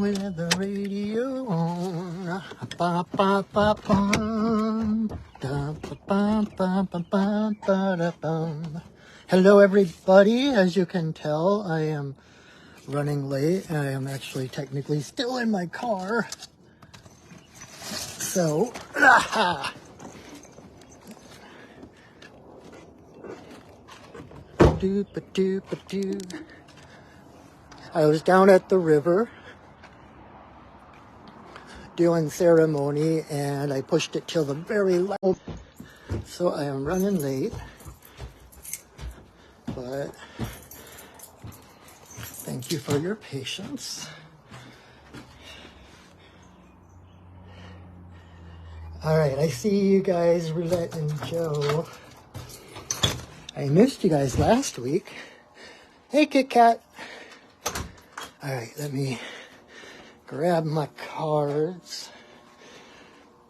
with the radio on. Ba, ba, ba, bum. Da, ba, ba, ba, ba, ba, ba, da, bum. Hello, everybody. As you can tell, I am running late. I am actually technically still in my car. So, Doop-a-doop-a-doo. I was down at the river doing ceremony, and I pushed it till the very last. So I am running late, but thank you for your patience. All right, I see you guys, Roulette and Joe. I missed you guys last week. Hey, Kit Kat. All right, let me grab my cards.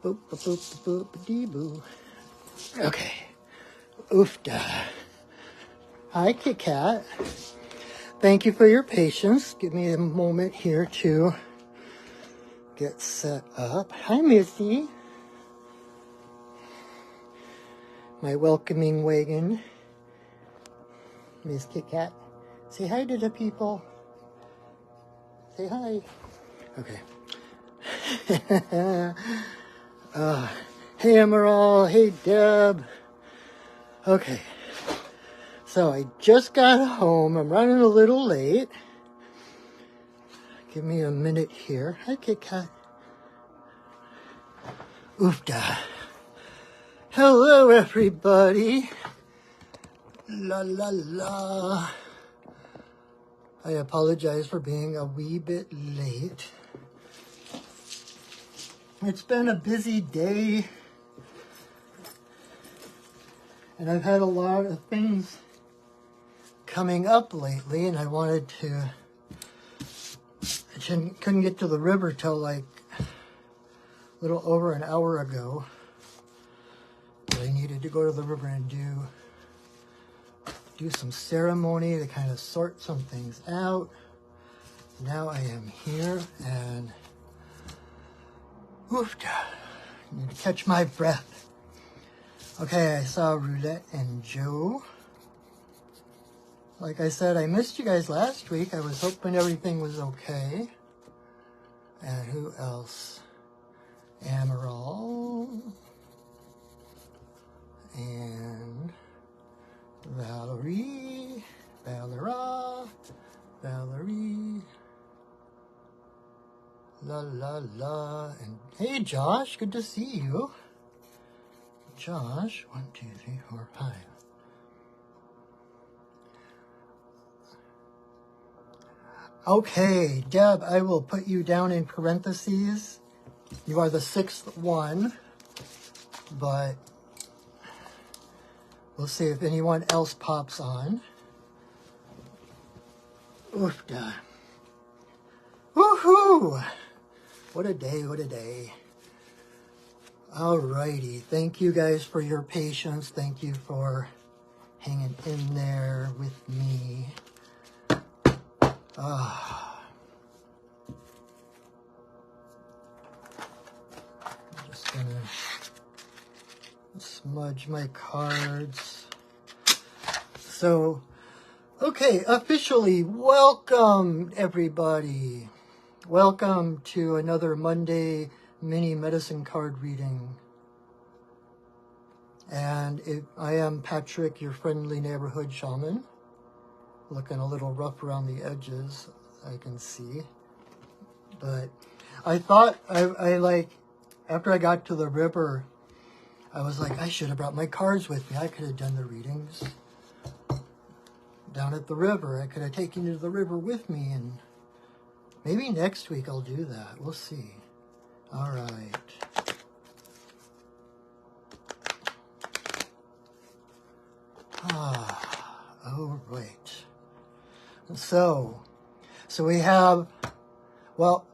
Boop, boop, boop, boop, boop, dee, boo. Okay. Oofda. Hi, Kit Kat. Thank you for your patience. Give me a moment here to get set up. Hi, Missy. My welcoming wagon. Miss Kit Kat. Say hi to the people. Say hi. Okay. Hey, Emerald. Hey, Deb. Okay. So I just got home. I'm running a little late. Give me a minute here. Hi, Kit Kat. Oofda. Hello, everybody. La, la, la. I apologize for being a wee bit late. It's been a busy day, and I've had a lot of things coming up lately, and I wanted to, couldn't get to the river till like a little over an hour ago. But I needed to go to the river and do some ceremony to kind of sort some things out. Now I am here, and oofda, I need to catch my breath. Okay, I saw Roulette and Joe. Like I said, I missed you guys last week. I was hoping everything was okay. And who else? Emerald. And Valerie. Valerie. La la la. And hey, Josh, good to see you. Josh, 1, 2, 3, 4, 5. Okay, Deb, I will put you down in parentheses. You are the 6th one, but we'll see if anyone else pops on. Oofda. Woohoo! What a day, what a day. Alrighty, thank you guys for your patience. Thank you for hanging in there with me. I'm just gonna smudge my cards. So, okay, officially, welcome everybody. Welcome to another Monday mini medicine card reading. And I am Patrick, your friendly neighborhood shaman. Looking a little rough around the edges, I can see. But I thought, after I got to the river, I was like, I should have brought my cards with me. I could have done the readings down at the river. I could have taken you to the river with me, and maybe next week I'll do that. We'll see. All right. Oh, right. So we have, well,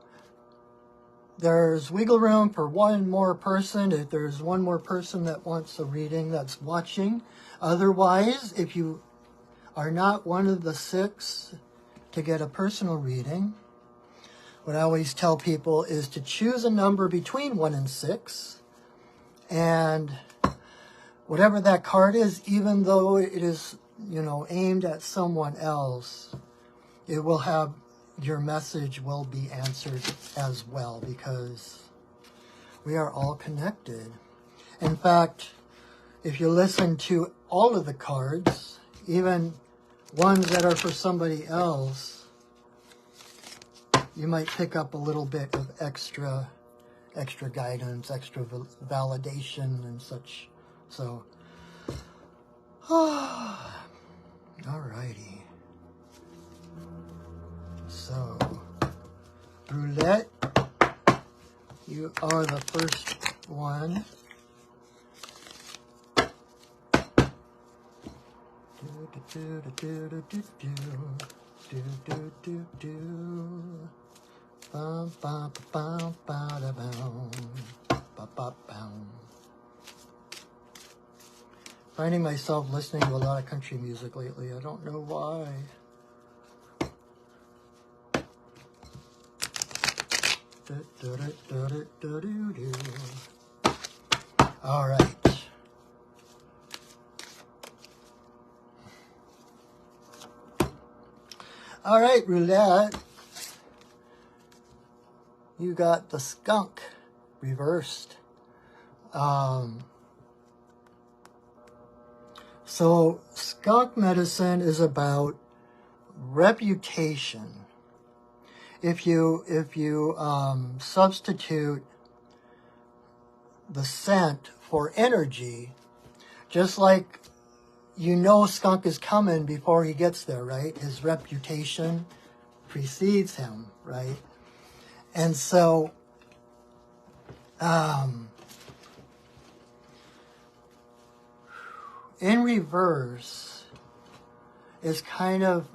there's wiggle room for one more person. If there's one more person that wants a reading that's watching. Otherwise, if you are not one of the 6 to get a personal reading, what I always tell people is to choose a number between 1 and 6. And whatever that card is, even though it is, aimed at someone else, it will have, your message will be answered as well, because we are all connected. In fact, if you listen to all of the cards, even ones that are for somebody else, you might pick up a little bit of extra guidance, extra validation and such. So, alrighty. So, Roulette, you are the first one. Finding myself listening to a lot of country music lately. I don't know why. All right. All right, Roulette. You got the skunk reversed. So skunk medicine is about reputation. If you substitute the scent for energy, just like skunk is coming before he gets there, right? His reputation precedes him, right? And so, in reverse is kind of,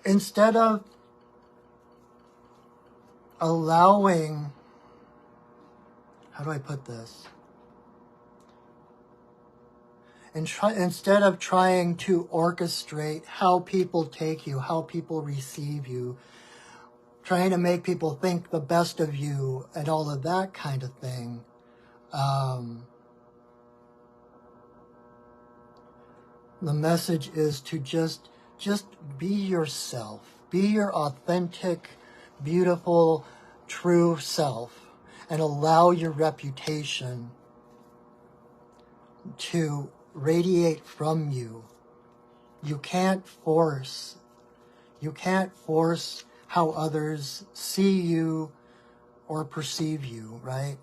instead of allowing, how do I put this? Instead of trying to orchestrate how people take you, how people receive you, trying to make people think the best of you and all of that kind of thing, the message is to just be yourself. Be your authentic, beautiful, true self, and allow your reputation to radiate from you. You can't force how others see you or perceive you, right?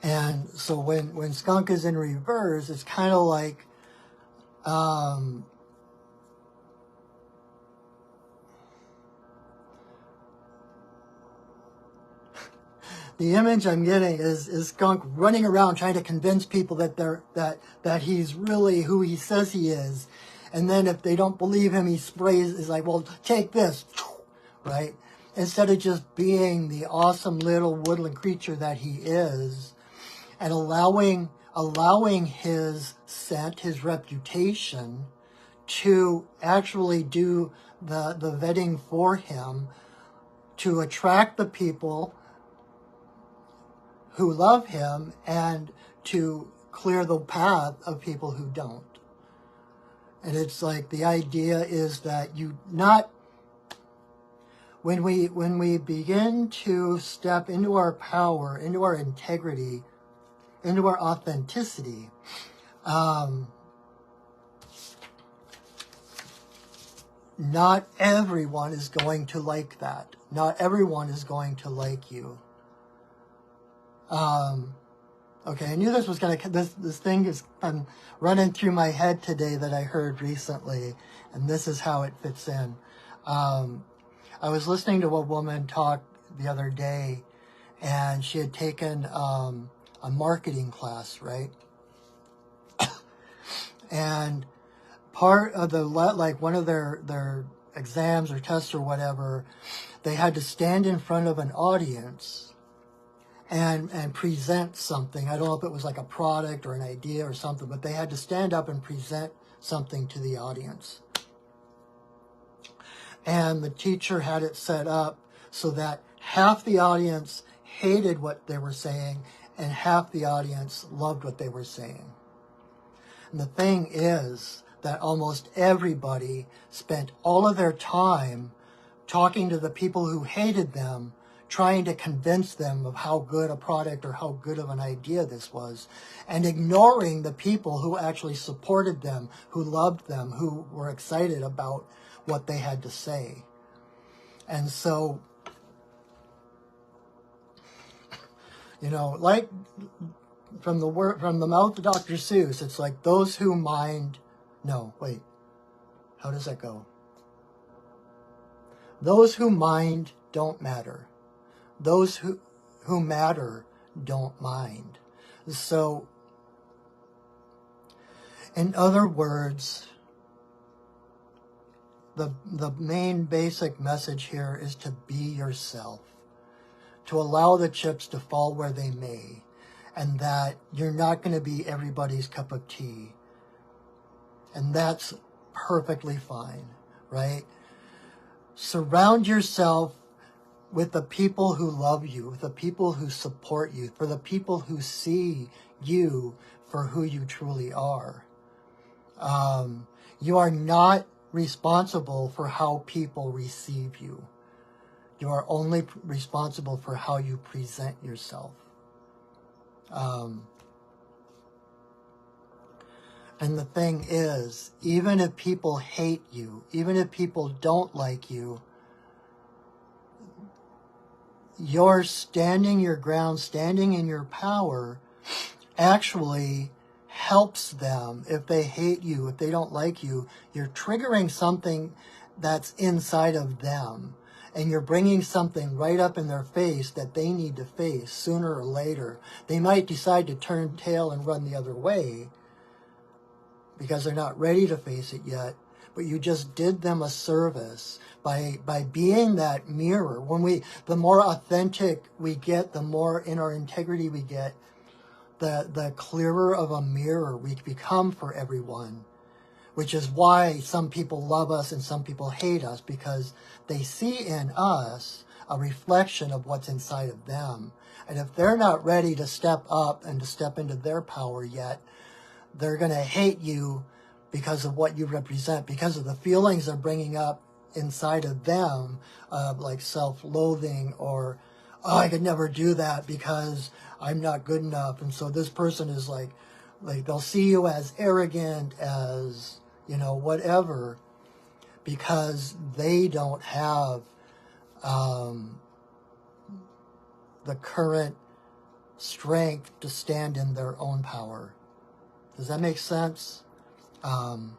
And so when skunk is in reverse, it's kind of like, the image I'm getting is skunk running around trying to convince people that he's really who he says he is. And then if they don't believe him, he is like, well, take this, right? Instead of just being the awesome little woodland creature that he is, and allowing his scent, his reputation, to actually do the vetting for him, to attract the people who love him and to clear the path of people who don't. And it's like the idea is that when we begin to step into our power, into our integrity, into our authenticity, not everyone is going to like that. Not everyone is going to like you. Okay, I knew this was going to, this thing is running through my head today that I heard recently, and this is how it fits in. I was listening to a woman talk the other day, and she had taken a marketing class, right? And part of one of their exams or tests or whatever, they had to stand in front of an audience and present something. I don't know if it was like a product or an idea or something, but they had to stand up and present something to the audience. And the teacher had it set up so that half the audience hated what they were saying and half the audience loved what they were saying. And the thing is that almost everybody spent all of their time talking to the people who hated them, trying to convince them of how good a product or how good of an idea this was, and ignoring the people who actually supported them, who loved them, who were excited about what they had to say. And so, you know, like from the mouth of Dr. Seuss, it's like those who mind. No, wait. How does that go? Those who mind don't matter. Those who matter don't mind. So, in other words, the main basic message here is to be yourself, to allow the chips to fall where they may, and that you're not going to be everybody's cup of tea. And that's perfectly fine, right? Surround yourself with the people who love you, with the people who support you, for the people who see you for who you truly are. You are not responsible for how people receive you. You are only responsible for how you present yourself. And the thing is, even if people hate you, even if people don't like you, you're standing your ground, standing in your power, actually helps them. If they hate you, if they don't like you, you're triggering something that's inside of them. And you're bringing something right up in their face that they need to face sooner or later. They might decide to turn tail and run the other way because they're not ready to face it yet. But you just did them a service by being that mirror. The more authentic we get, the more in our integrity we get, the clearer of a mirror we become for everyone. Which is why some people love us and some people hate us, because they see in us a reflection of what's inside of them. And if they're not ready to step up and to step into their power yet, they're going to hate you because of what you represent, because of the feelings they're bringing up inside of them, like self-loathing or, oh, I could never do that because I'm not good enough. And so this person is like they'll see you as arrogant, as, you know, whatever, because they don't have the current strength to stand in their own power. Does that make sense? You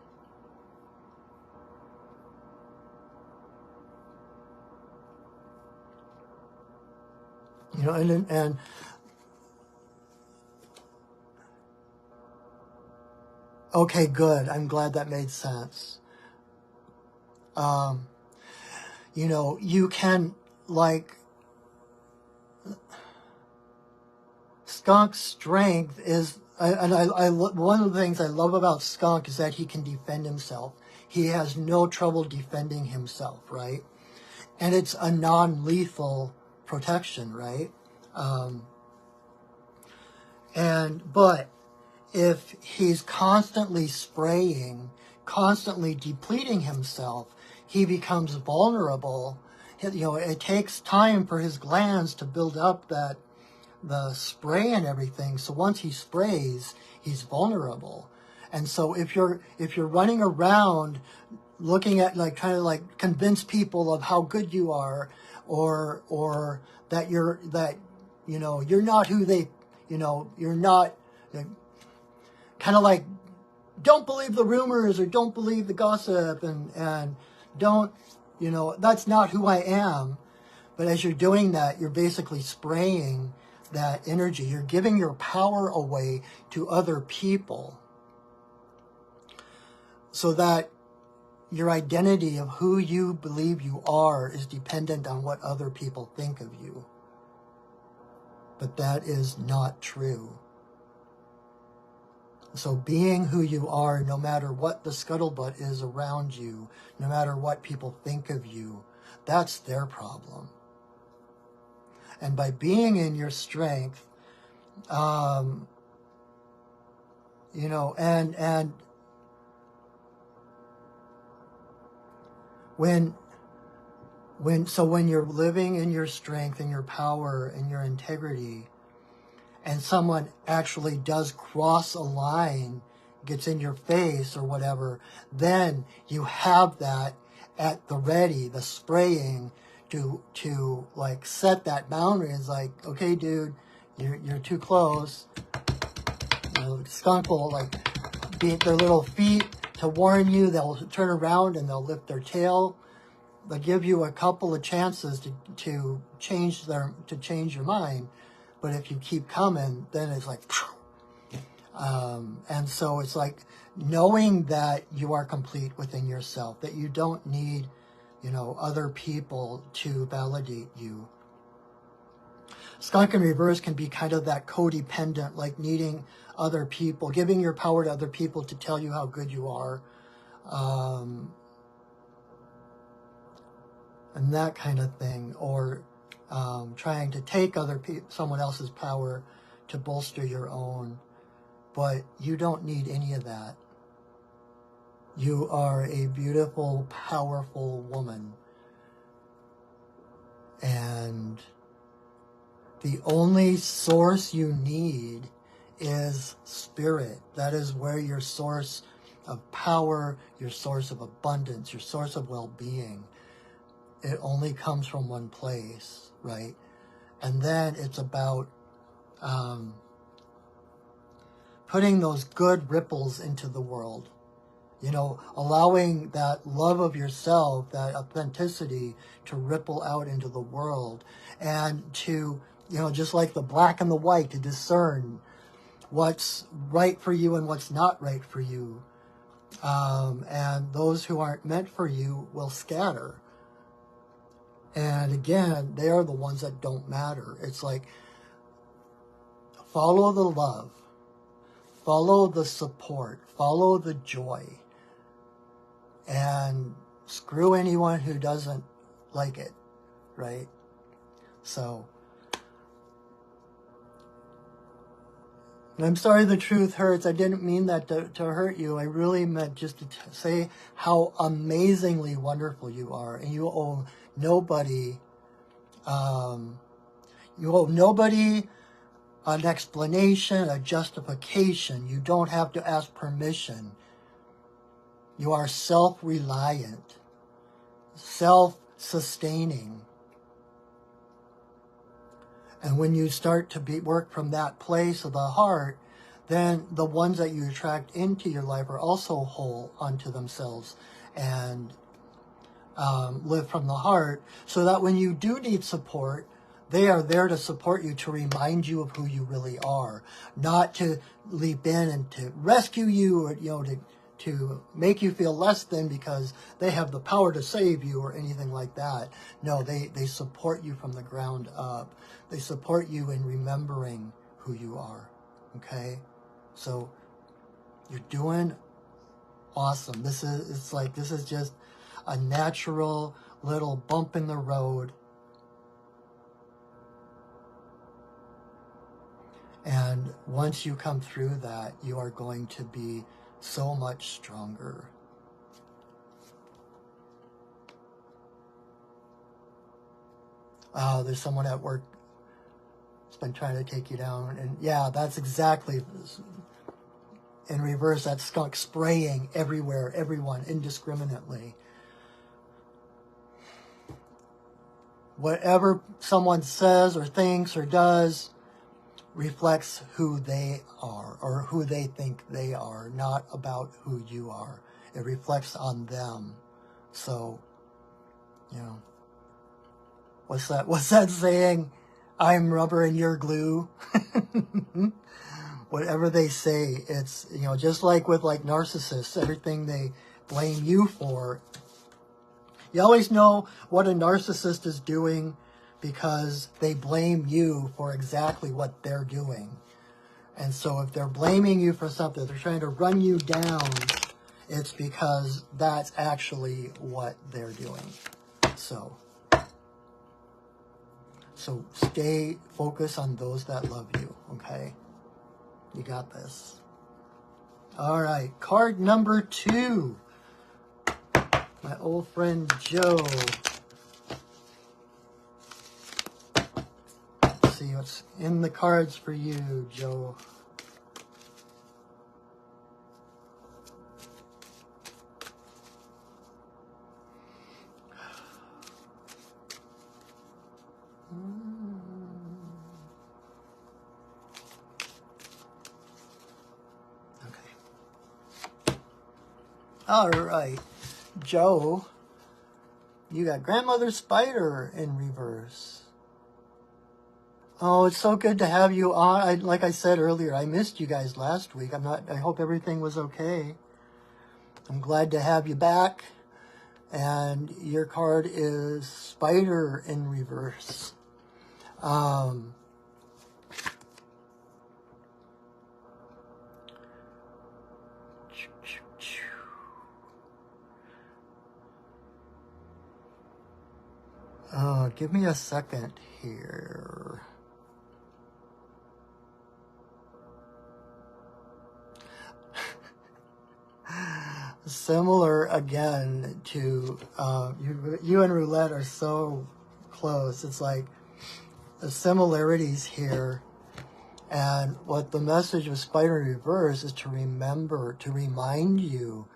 know, and okay, good. I'm glad that made sense. You know, you can, like, Skunk's strength is, one of the things I love about Skunk is that he can defend himself. He has no trouble defending himself, right? And it's a non-lethal protection, right? But if he's constantly spraying, constantly depleting himself, he becomes vulnerable. You know, it takes time for his glands to build up the spray and everything. So once he sprays, he's vulnerable. And so if you're running around looking at, like, trying to, like, convince people of how good you are, or that you're not who they, you know, you're not, kind of like, don't believe the rumors or don't believe the gossip and don't, you know, that's not who I am. But as you're doing that, you're basically spraying that energy. You're giving your power away to other people so that your identity of who you believe you are is dependent on what other people think of you. but that is not true. So being who you are, no matter what the scuttlebutt is around you, no matter what people think of you, that's their problem. And by being in your strength, you know, and when you're living in your strength and your power and your integrity, and someone actually does cross a line, gets in your face or whatever, then you have that at the ready, the spraying to like set that boundary. It's like, okay, dude, you're too close. You know, skunk will like beat their little feet to warn you. They'll turn around and they'll lift their tail. They'll give you a couple of chances to change your mind. But if you keep coming, then it's like, and so it's like knowing that you are complete within yourself, that you don't need, you know, other people to validate you. Skunk in reverse can be kind of that codependent, like needing other people, giving your power to other people to tell you how good you are. And that kind of thing, or trying to take someone else's power to bolster your own. But you don't need any of that. You are a beautiful, powerful woman. And the only source you need is spirit. That is where your source of power, your source of abundance, your source of well-being. It only comes from one place, right? And then it's about putting those good ripples into the world. You know, allowing that love of yourself, that authenticity to ripple out into the world, and to, you know, just like the black and the white, to discern what's right for you and what's not right for you. And those who aren't meant for you will scatter. And again, they are the ones that don't matter. It's like, follow the love, follow the support, follow the joy, and screw anyone who doesn't like it, right? So, and I'm sorry the truth hurts. I didn't mean that to hurt you. I really meant just to say how amazingly wonderful you are. And you owe nobody, an explanation, a justification. You don't have to ask permission. You are self-reliant, self-sustaining. And when you start to work from that place of the heart, then the ones that you attract into your life are also whole unto themselves and live from the heart, so that when you do need support, they are there to support you, to remind you of who you really are, not to leap in and to rescue you, or, you know, to make you feel less than because they have the power to save you or anything like that. No, they support you from the ground up. They support you in remembering who you are, okay? So you're doing awesome. This is just a natural little bump in the road. And once you come through that, you are going to be so much stronger. There's someone at work that's been trying to take you down. And yeah, that's exactly in reverse. That skunk spraying everywhere, everyone, indiscriminately. Whatever someone says or thinks or does reflects who they are or who they think they are, not about who you are. It reflects on them. So, you know, what's that saying? I'm rubber and you're glue. Whatever they say, it's, you know, just like with like narcissists, everything they blame you for. You always know what a narcissist is doing because they blame you for exactly what they're doing. And so if they're blaming you for something, they're trying to run you down, it's because that's actually what they're doing. So stay focused on those that love you, okay? You got this. All right, card number 2. My old friend Joe. Let's see what's in the cards for you, Joe. All right, Joe, you got Grandmother Spider in reverse. Oh, it's so good to have you on. Like I said earlier, I missed you guys last week. I hope everything was okay. I'm glad to have you back. And your card is Spider in reverse. Give me a second here. Similar again to you and Roulette are so close. It's like the similarities here. And what the message of Spider in reverse is to remember, to remind you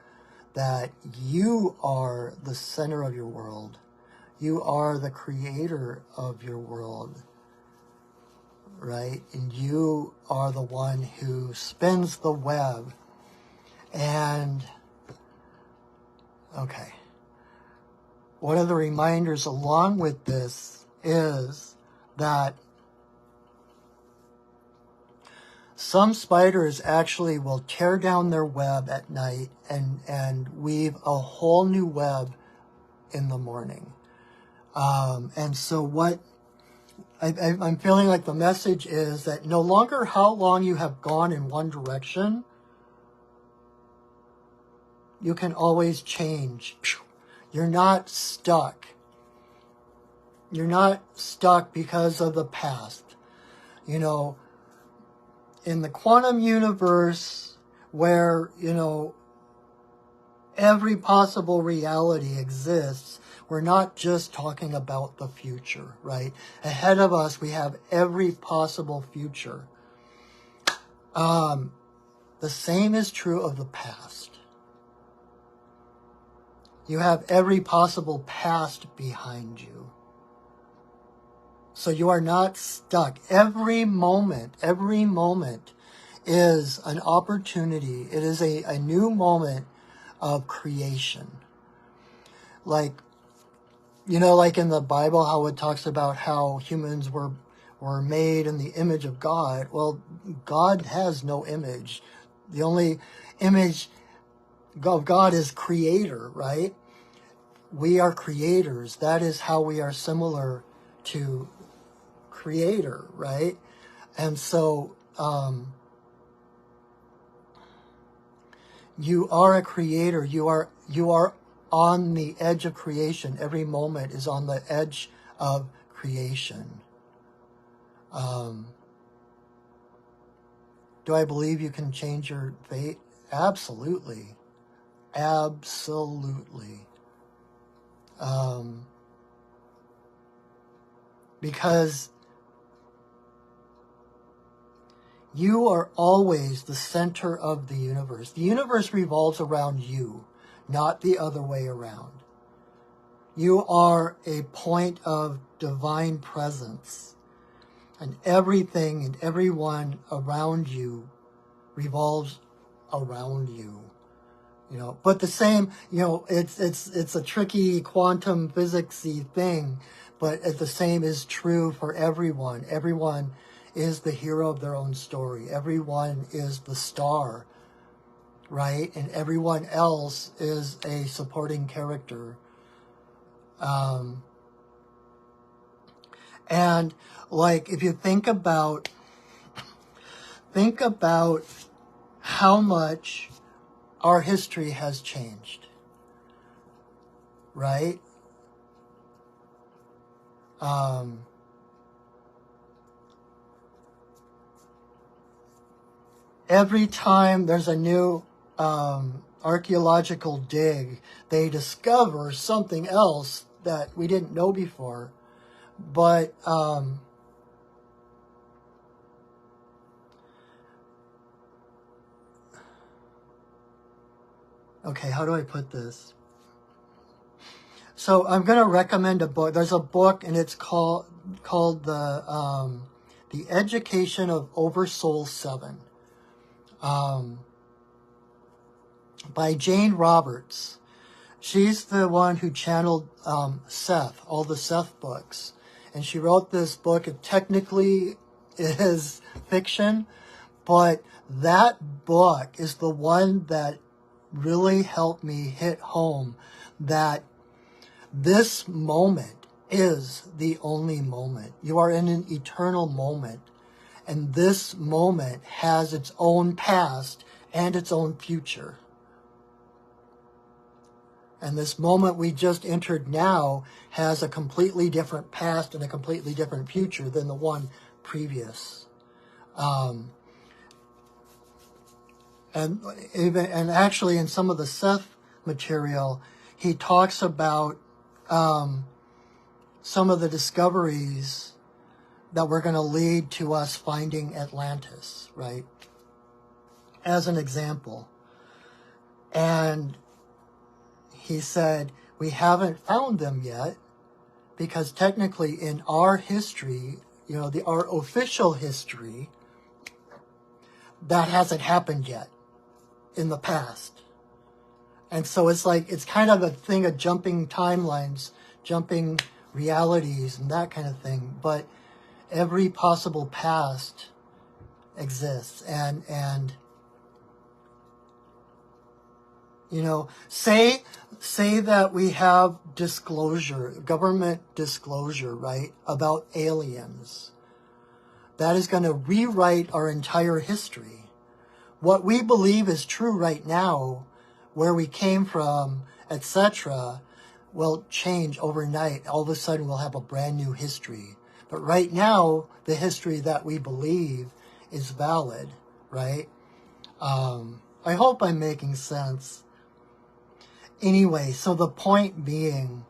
that you are the center of your world. You are the creator of your world, right? And you are the one who spins the web. And, okay. One of the reminders along with this is that some spiders actually will tear down their web at night and weave a whole new web in the morning. And so what I'm feeling like the message is that no longer how long you have gone in one direction, you can always change. You're not stuck. You're not stuck because of the past. You know, in the quantum universe where, you know, every possible reality exists, we're not just talking about the future, right? Ahead of us, we have every possible future. The same is true of the past. You have every possible past behind you. So you are not stuck. Every moment is an opportunity. It is a new moment of creation. Like, you know, like in the Bible, how it talks about how humans were made in the image of God. Well, God has no image. The only image of God is creator, right? We are creators. That is how we are similar to creator, right? And so you are a creator. You are on the edge of creation. Every moment is on the edge of creation. Do I believe you can change your fate? Absolutely. Absolutely. Because you are always the center of the universe. The universe revolves around you, not the other way around. You are a point of divine presence, and everything and everyone around you revolves around you. You know, but the same, you know, it's a tricky quantum physics-y thing, but the same is true for everyone. Everyone is the hero of their own story. Everyone is the star, right? And everyone else is a supporting character. And like, if you think about how much our history has changed, right? Every time there's a new archaeological dig, they discover something else that we didn't know before. But okay, how do I put this? So I'm going to recommend a book. There's a book, and it's called The Education of Oversoul 7, by Jane Roberts. She's the one who channeled Seth, all the Seth books. And she wrote this book. It technically is fiction, but that book is the one that really helped me hit home that this moment is the only moment. You are in an eternal moment. And this moment has its own past and its own future. And this moment we just entered now has a completely different past and a completely different future than the one previous. And actually in some of the Seth material, he talks about some of the discoveries that were going to lead to us finding Atlantis, right? As an example. And he said, we haven't found them yet because technically in our history, our official history, that hasn't happened yet in the past. And so it's like, it's kind of a thing of jumping timelines, jumping realities and that kind of thing. But every possible past exists. And say that we have disclosure, government disclosure, right, about aliens. That is going to rewrite our entire history. What we believe is true right now, where we came from, etc., will change overnight. All of a sudden, we'll have a brand new history. But right now, the history that we believe is valid, right? I hope I'm making sense. Anyway, so the point being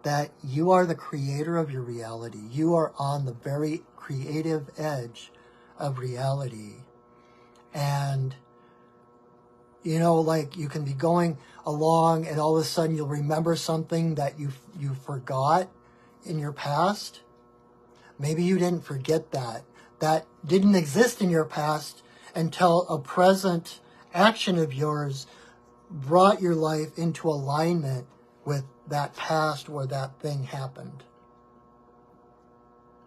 that you are the creator of your reality. You are on the very creative edge of reality. And, like you can be going along and all of a sudden you'll remember something that you forgot in your past. Maybe you didn't forget that. That didn't exist in your past until a present action of yours brought your life into alignment with that past where that thing happened.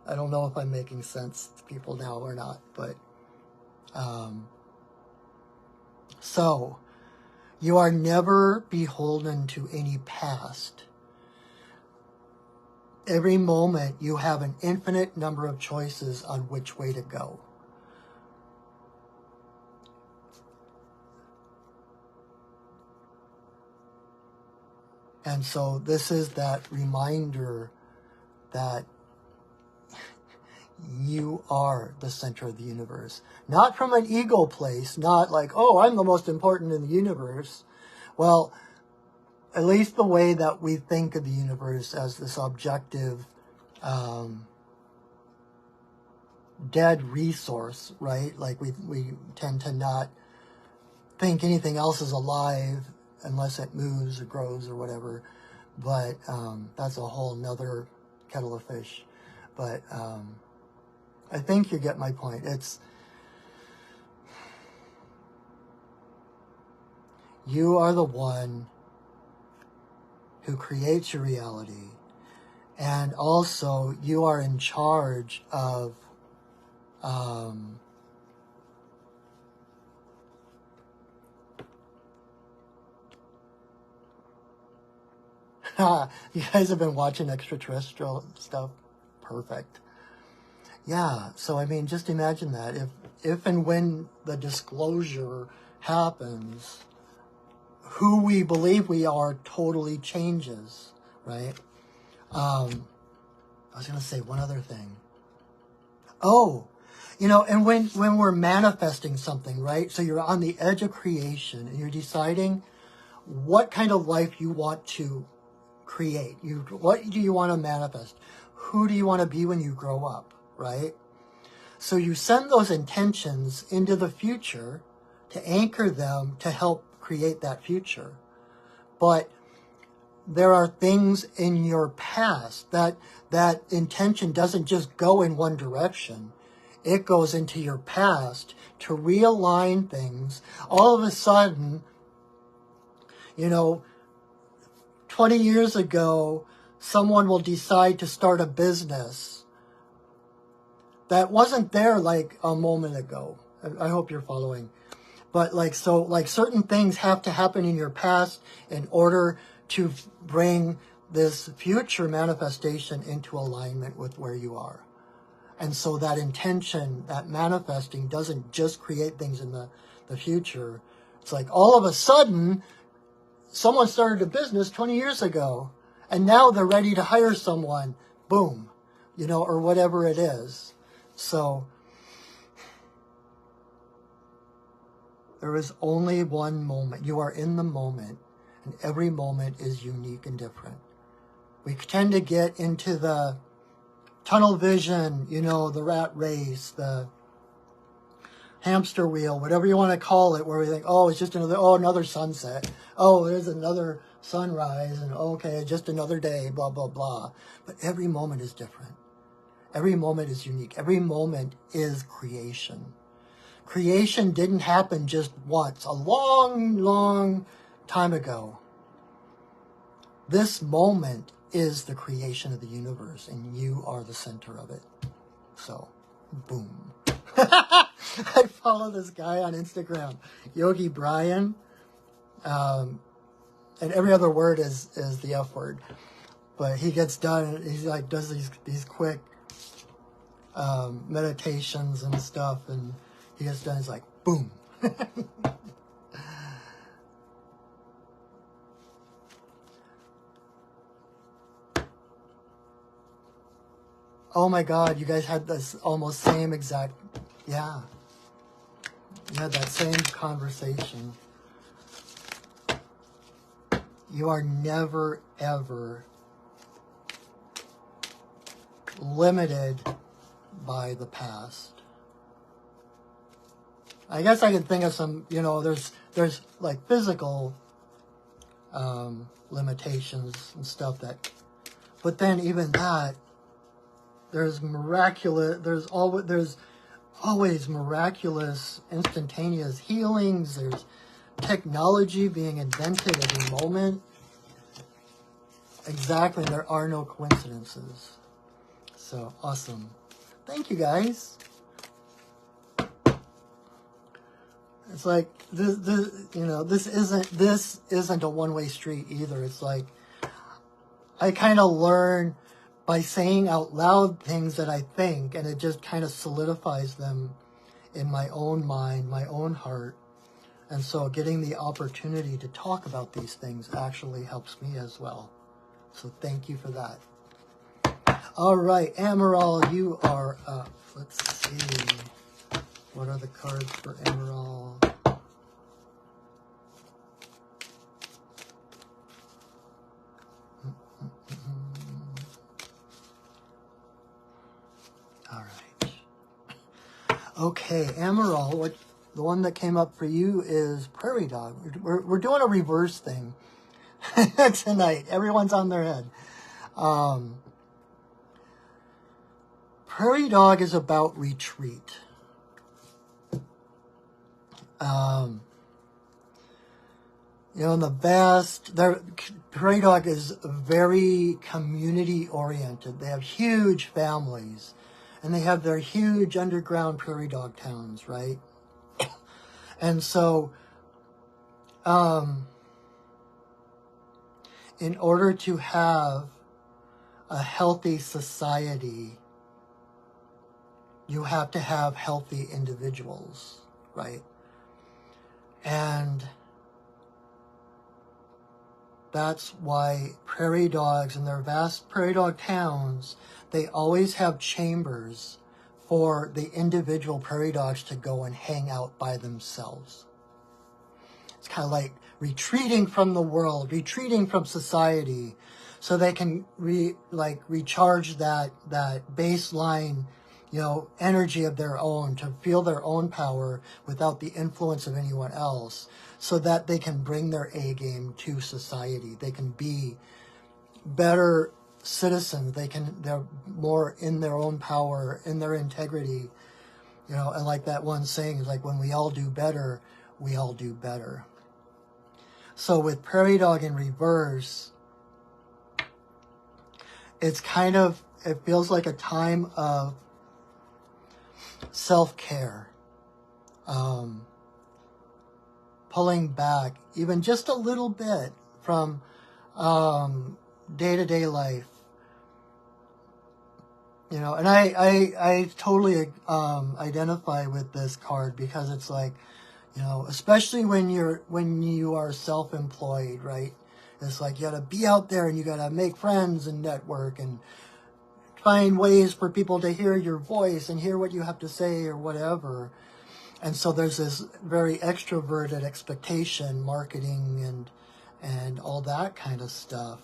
I don't know if I'm making sense to people now or not, but so you are never beholden to any past. Every moment you have an infinite number of choices on which way to go. And so this is that reminder that you are the center of the universe. Not from an ego place, not like, oh, I'm the most important in the universe. Well, at least the way that we think of the universe as this objective, dead resource, right? Like we tend to not think anything else is alive unless it moves or grows or whatever. But that's a whole nother kettle of fish. But I think you get my point. You are the one who creates your reality. And also you are in charge of you guys have been watching extraterrestrial stuff? Perfect. Yeah, so I mean, just imagine that. If and when the disclosure happens, who we believe we are totally changes, right? I was going to say one other thing. Oh, you know, and when we're manifesting something, right? So you're on the edge of creation and you're deciding what kind of life you want to create. What do you want to manifest? Who do you want to be when you grow up, right? So you send those intentions into the future to anchor them to help create that future. But there are things in your past that intention doesn't just go in one direction. It goes into your past to realign things. All of a sudden, you know, 20 years ago, someone will decide to start a business that wasn't there like a moment ago. I hope you're following. But like, so like certain things have to happen in your past in order to bring this future manifestation into alignment with where you are. And so that intention, that manifesting doesn't just create things in the future. It's like all of a sudden, someone started a business 20 years ago and now they're ready to hire someone. Boom, you know, or whatever it is. So there is only one moment. You are in the moment, and every moment is unique and different. We tend to get into the tunnel vision, you know, the rat race, the hamster wheel, whatever you want to call it, where we think, oh, it's just another sunset. Oh, there's another sunrise, and okay, just another day, blah, blah, blah. But every moment is different. Every moment is unique. Every moment is creation. Creation didn't happen just once, a long, long time ago. This moment is the creation of the universe, and you are the center of it. So, boom. I follow this guy on Instagram, Yogi Brian, and every other word is the F word. But he gets done, and he's like does these quick meditations and stuff, and he gets done, he's like, boom. Oh my God, you guys had this almost same exact, yeah. You had that same conversation. You are never, ever limited by the past. I guess I can think of some, you know, there's like physical limitations and stuff that, but then even that, there's always miraculous, instantaneous healings. There's technology being invented every moment. Exactly, there are no coincidences. So awesome. Thank you guys. It's like this you know, this isn't a one-way street either. It's like I kind of learn by saying out loud things that I think, and it just kind of solidifies them in my own mind, my own heart. And so getting the opportunity to talk about these things actually helps me as well. So thank you for that. All right, Amaral, you are up. Let's see. What are the cards for Amaral? All right. Okay, Amaral, the one that came up for you is Prairie Dog. We're doing a reverse thing tonight. Everyone's on their head. Prairie Dog is about retreat. You know, in the best, Prairie Dog is very community oriented. They have huge families, and they have their huge underground prairie dog towns, right? And so, in order to have a healthy society, you have to have healthy individuals, right? And that's why prairie dogs in their vast prairie dog towns, they always have chambers for the individual prairie dogs to go and hang out by themselves. It's kind of like retreating from the world, retreating from society, so they can recharge that baseline, energy of their own, to feel their own power without the influence of anyone else, so that they can bring their A game to society. They can be better citizens. They're more in their own power, in their integrity, and like that one saying is like, when we all do better, we all do better. So with prairie dog in reverse, it feels like a time of self-care, pulling back even just a little bit from day-to-day life, and I totally identify with this card, because it's like, especially when you are self-employed, right? It's like you gotta be out there and you gotta make friends and network and find ways for people to hear your voice and hear what you have to say or whatever. And so there's this very extroverted expectation, marketing and all that kind of stuff.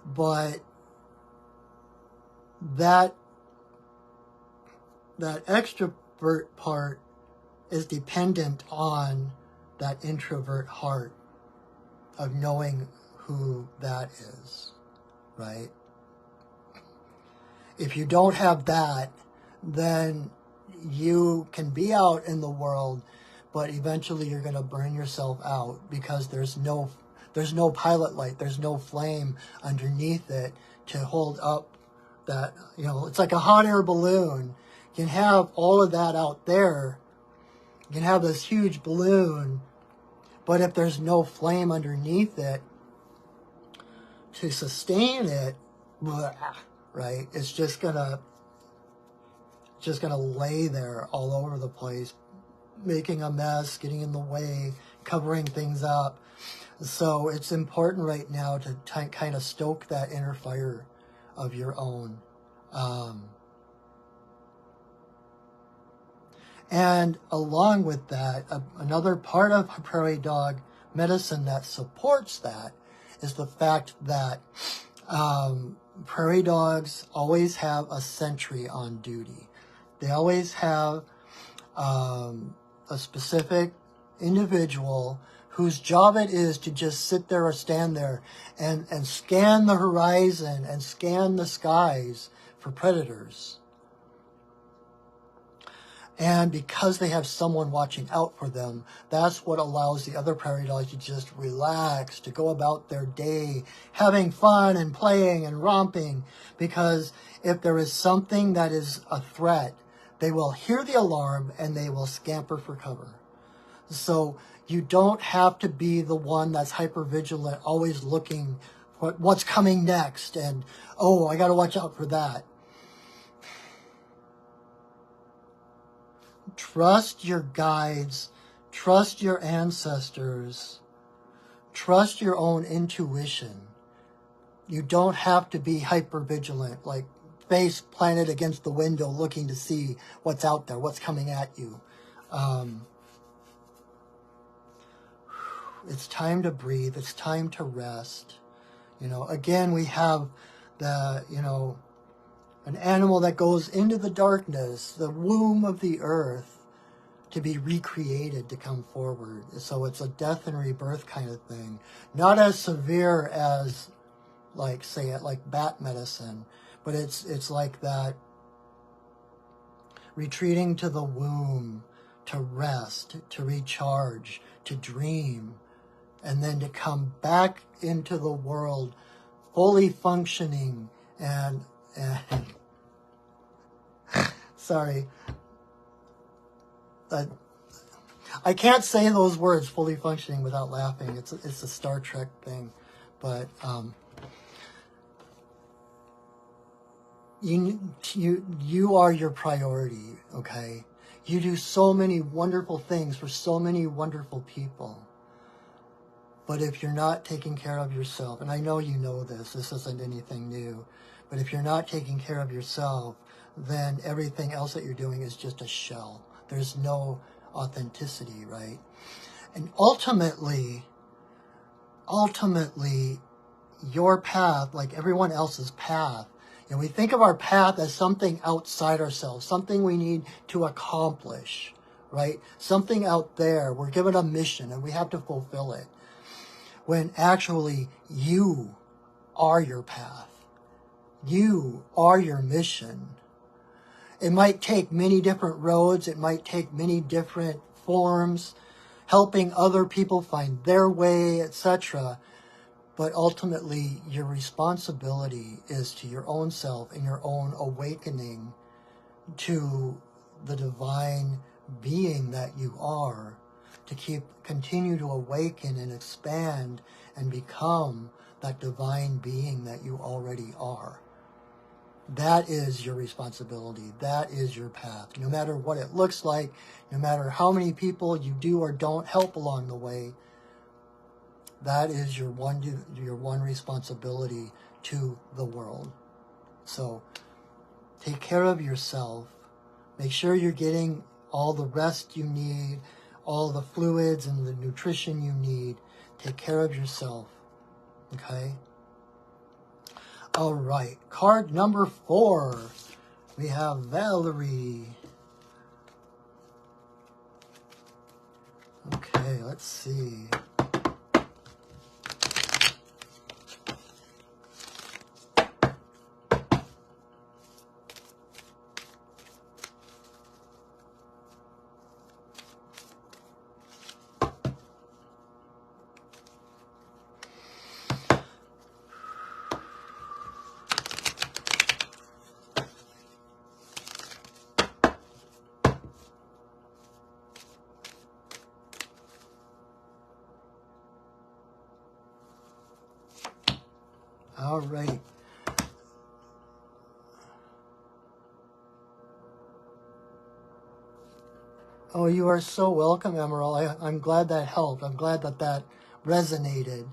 But that extrovert part is dependent on that introvert heart of knowing who that is, right? If you don't have that, then you can be out in the world, but eventually you're going to burn yourself out, because there's no pilot light, there's no flame underneath it to hold up that, it's like a hot air balloon. You can have all of that out there. You can have this huge balloon, but if there's no flame underneath it to sustain it, right, it's just gonna lay there all over the place, making a mess, getting in the way, covering things up. So it's important right now to kind of stoke that inner fire of your own. And along with that, another part of prairie dog medicine that supports that is the fact that prairie dogs always have a sentry on duty. They always have a specific individual whose job it is to just sit there or stand there and scan the horizon and scan the skies for predators. And because they have someone watching out for them, that's what allows the other prairie dogs to just relax, to go about their day, having fun and playing and romping. Because if there is something that is a threat, they will hear the alarm and they will scamper for cover. So you don't have to be the one that's hypervigilant, always looking for what's coming next, and, oh, I got to watch out for that. Trust your guides, trust your ancestors, trust your own intuition. You don't have to be hypervigilant, like face planted against the window looking to see what's out there, what's coming at you. It's time to breathe. It's time to rest. Again, we have an animal that goes into the darkness, the womb of the earth, to be recreated, to come forward. So it's a death and rebirth kind of thing. Not as severe as, like bat medicine, but it's like that retreating to the womb, to rest, to recharge, to dream, and then to come back into the world fully functioning and sorry, I can't say those words, fully functioning, without laughing. It's a Star Trek thing, but You are your priority, okay? You do so many wonderful things for so many wonderful people. But if you're not taking care of yourself, and I know you know this isn't anything new, but if you're not taking care of yourself, then everything else that you're doing is just a shell. There's no authenticity, right? And ultimately, your path, like everyone else's path, and we think of our path as something outside ourselves, something we need to accomplish, right? Something out there. We're given a mission and we have to fulfill it. When actually you are your path. You are your mission. It might take many different roads. It might take many different forms, helping other people find their way, etc. But ultimately, your responsibility is to your own self and your own awakening to the divine being that you are, to continue to awaken and expand and become that divine being that you already are. That is your responsibility. That is your path. No matter what it looks like, no matter how many people you do or don't help along the way, that is your one responsibility to the world. So take care of yourself. Make sure you're getting all the rest you need, all the fluids and the nutrition you need. Take care of yourself. Okay? All right. Card number 4. We have Valerie. Okay, let's see. All right. Oh, you are so welcome, Emerald. I'm glad that helped. I'm glad that resonated.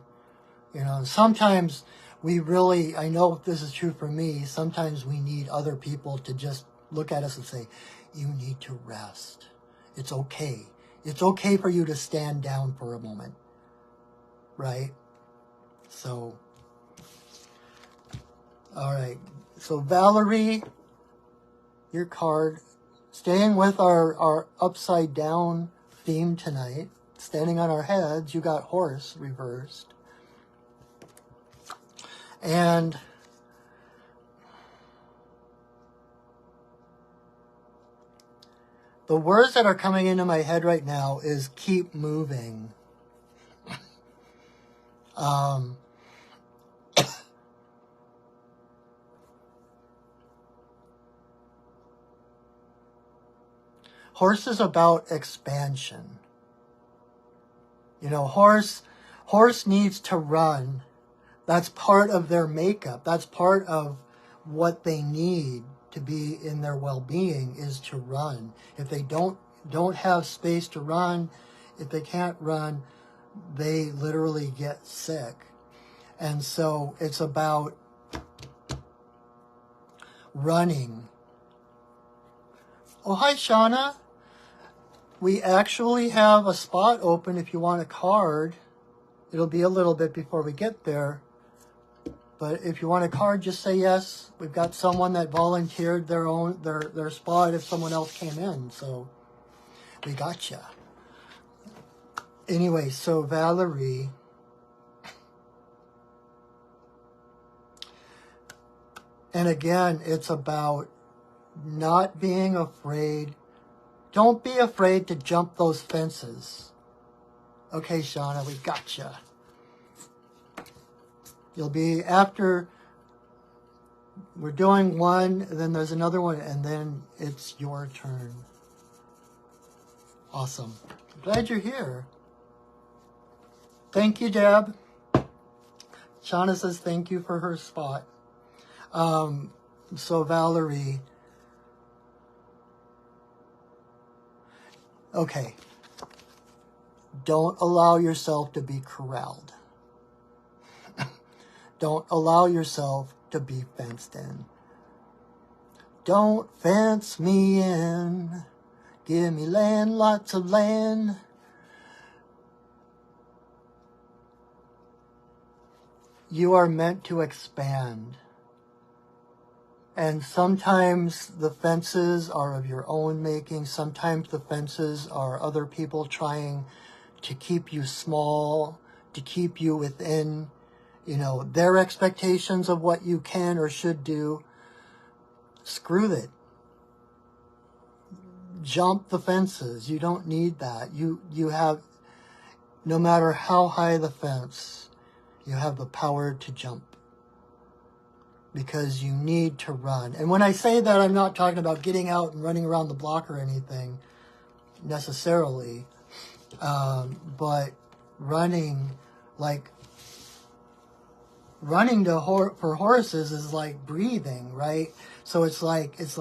You know, sometimes we really, I know this is true for me, sometimes we need other people to just look at us and say, you need to rest. It's okay. It's okay for you to stand down for a moment. Right? So, all right. So, Valerie, your card, staying with our upside down theme tonight, standing on our heads, you got horse reversed. And the words that are coming into my head right now is keep moving. Horse is about expansion. You know, horse needs to run. That's part of their makeup. That's part of what they need to be in their well-being is to run. If they don't have space to run, if they can't run, they literally get sick. And so it's about running. Oh, hi, Shauna. We actually have a spot open if you want a card. It'll be a little bit before we get there. But if you want a card, just say yes. We've got someone that volunteered their spot if someone else came in. So we gotcha. Anyway, so Valerie, and again, it's about not being afraid. Don't be afraid to jump those fences. Okay, Shauna, we gotcha. You'll be after, we're doing one, then there's another one, and then it's your turn. Awesome. Glad you're here. Thank you, Deb. Shauna says thank you for her spot. So Valerie, okay, don't allow yourself to be corralled. Don't allow yourself to be fenced in. Don't fence me in. Give me land, lots of land. You are meant to expand. And sometimes the fences are of your own making. Sometimes the fences are other people trying to keep you small, to keep you within, their expectations of what you can or should do. Screw it. Jump the fences. You don't need that. You have, no matter how high the fence, you have the power to jump. Because you need to run. And when I say that, I'm not talking about getting out and running around the block or anything, necessarily. But running for horses is like breathing, right? So it's like, if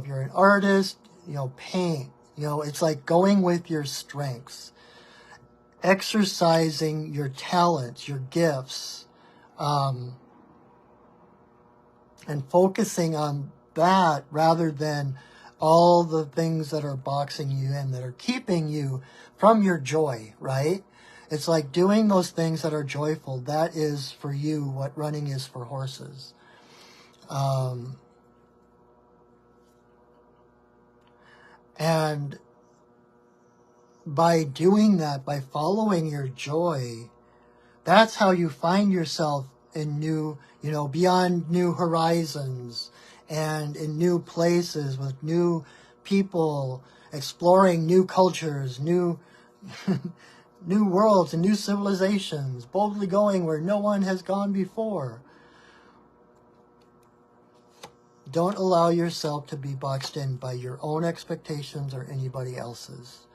you're an artist, paint, it's like going with your strengths. Exercising your talents, your gifts, and focusing on that rather than all the things that are boxing you in, that are keeping you from your joy, right? It's like doing those things that are joyful. That is for you what running is for horses. And by doing that, by following your joy, that's how you find yourself in new, beyond new horizons and in new places with new people, exploring new cultures, new new worlds and new civilizations, boldly going where no one has gone before. Don't allow yourself to be boxed in by your own expectations or anybody else's.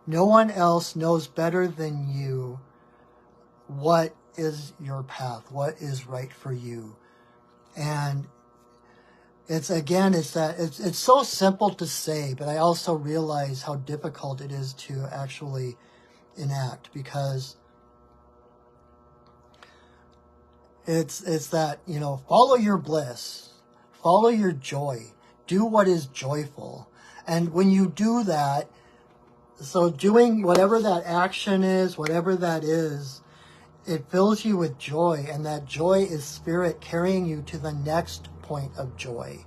No one else knows better than you what is your path, what is right for you. And it's so simple to say, but I also realize how difficult it is to actually enact, because it's that, follow your bliss, follow your joy, do what is joyful. And when you do that, so doing whatever that action is, whatever that is, it fills you with joy, and that joy is spirit carrying you to the next point of joy.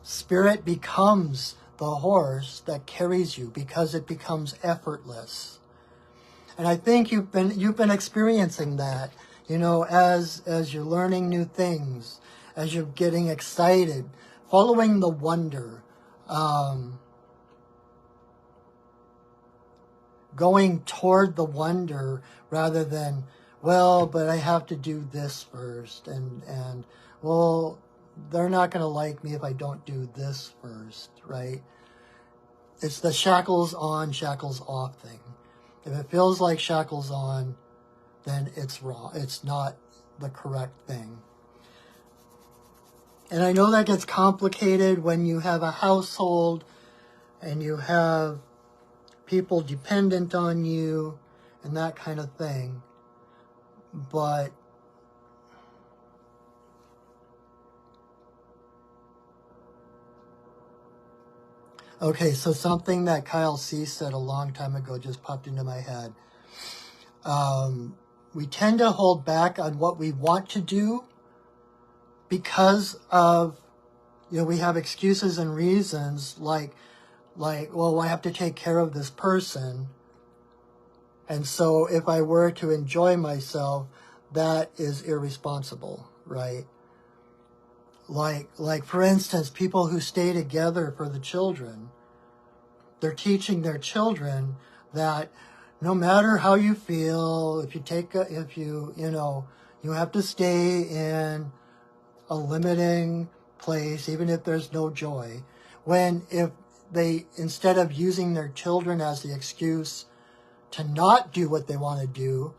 Spirit becomes the horse that carries you because it becomes effortless. And I think you've been experiencing that, as you're learning new things, as you're getting excited, following the wonder, going toward the wonder rather than, well, but I have to do this first, and well, they're not going to like me if I don't do this first, right? It's the shackles on, shackles off thing. If it feels like shackles on, then it's wrong. It's not the correct thing. And I know that gets complicated when you have a household and you have people dependent on you and that kind of thing. But okay, so something that Kyle C. said a long time ago just popped into my head. We tend to hold back on what we want to do because of, we have excuses and reasons like, well, I have to take care of this person. And so if I were to enjoy myself, that is irresponsible, right? Like for instance, people who stay together for the children, they're teaching their children that no matter how you feel, you have to stay in a limiting place, even if there's no joy. When if they, instead of using their children as the excuse to not do what they want to do,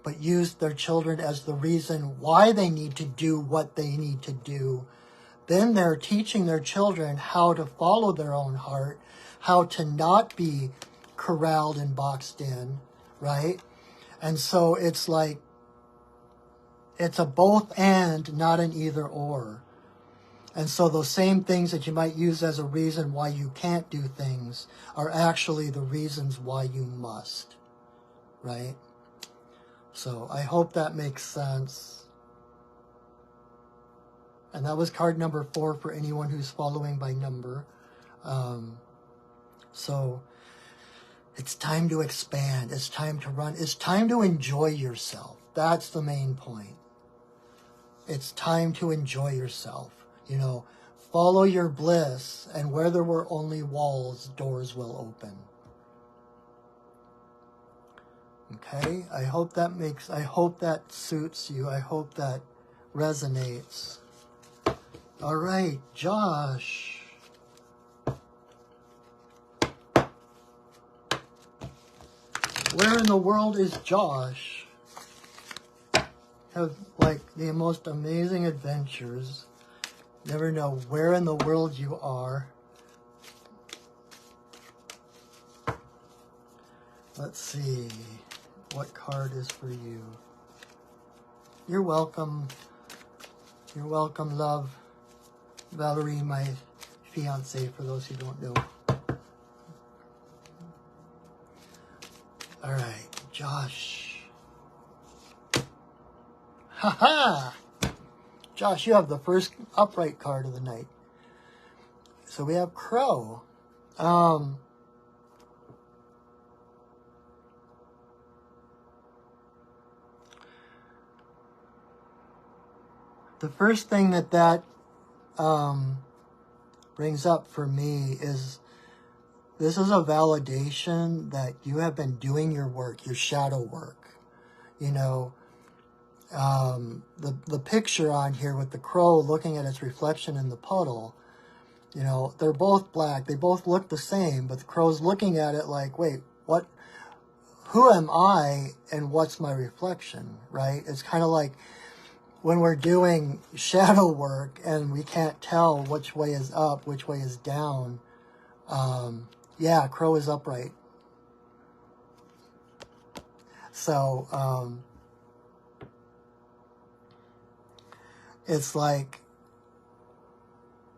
but use their children as the reason why they need to do what they need to do, then they're teaching their children how to follow their own heart, how to not be corralled and boxed in, right? And so it's like, it's a both and, not an either or. And so those same things that you might use as a reason why you can't do things are actually the reasons why you must, right? So I hope that makes sense. And that was card number 4 for anyone who's following by number. So it's time to expand. It's time to run. It's time to enjoy yourself. That's the main point. It's time to enjoy yourself. You know, follow your bliss, and where there were only walls, doors will open. Okay? I hope that suits you. I hope that resonates. All right, Josh. Where in the world is Josh? Have like the most amazing adventures. Never know where in the world you are. Let's see. What card is for you? You're welcome. You're welcome, love. Valerie, my fiance, for those who don't know. All right, Josh. Ha-ha! Josh, you have the first upright card of the night. So we have Crow. The first thing that brings up for me is this is a validation that you have been doing your work, your shadow work. You know, the picture on here with the crow looking at its reflection in the puddle, you know, they're both black. They both look the same, but the crow's looking at it like, wait, who am I and what's my reflection, right? It's kind of like when we're doing shadow work and we can't tell which way is up, which way is down. Yeah, crow is upright. So, it's like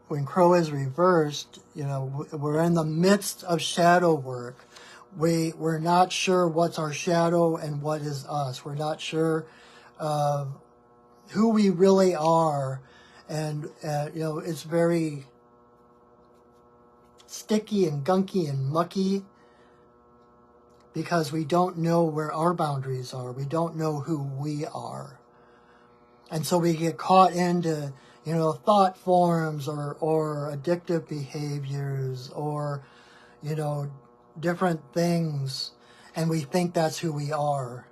when crow is reversed, you know, we're in the midst of shadow work. We're not sure what's our shadow and what is us. We're not sure who we really are. And, you know, it's very sticky and gunky and mucky because we don't know where our boundaries are. We don't know who we are. And so we get caught into, you know, thought forms or addictive behaviors or, you know, different things, and we think that's who we are.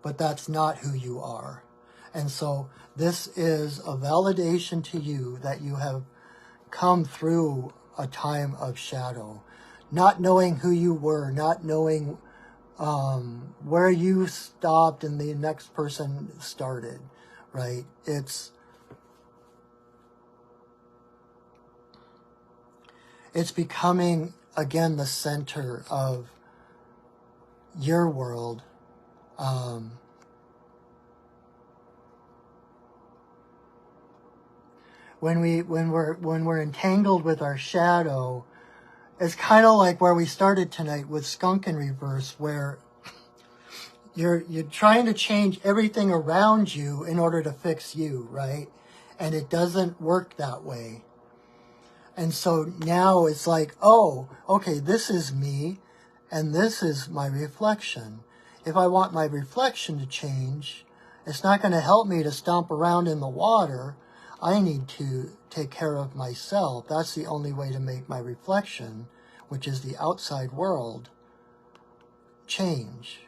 But that's not who you are. And so this is a validation to you that you have come through a time of shadow. Not knowing who you were, not knowing where you stopped and the next person started, right? It's becoming, again, the center of your world. When we're entangled with our shadow, it's kind of like where we started tonight with Skunk in Reverse, where you're trying to change everything around you in order to fix you, right? And it doesn't work that way. And so now it's like, oh, okay, this is me, and this is my reflection. If I want my reflection to change, it's not going to help me to stomp around in the water. I need to take care of myself. That's the only way to make my reflection, which is the outside world, change.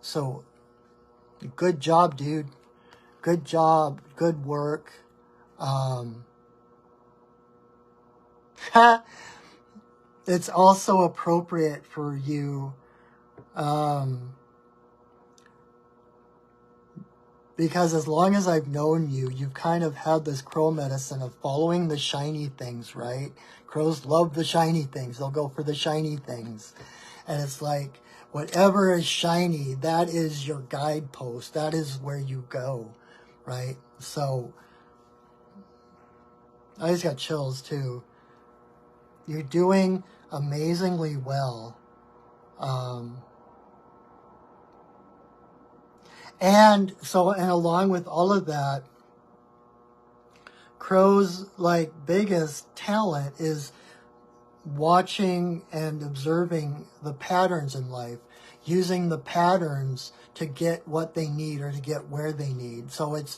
So, good job, dude. Good job. Good work. It's also appropriate for you, because as long as I've known you, you've kind of had this crow medicine of following the shiny things, right? Crows love the shiny things. They'll go for the shiny things. And it's like, whatever is shiny, that is your guidepost. That is where you go, right? So, I just got chills too. You're doing amazingly well. And along with all of that, Crow's like biggest talent is watching and observing the patterns in life, using the patterns to get what they need or to get where they need. So it's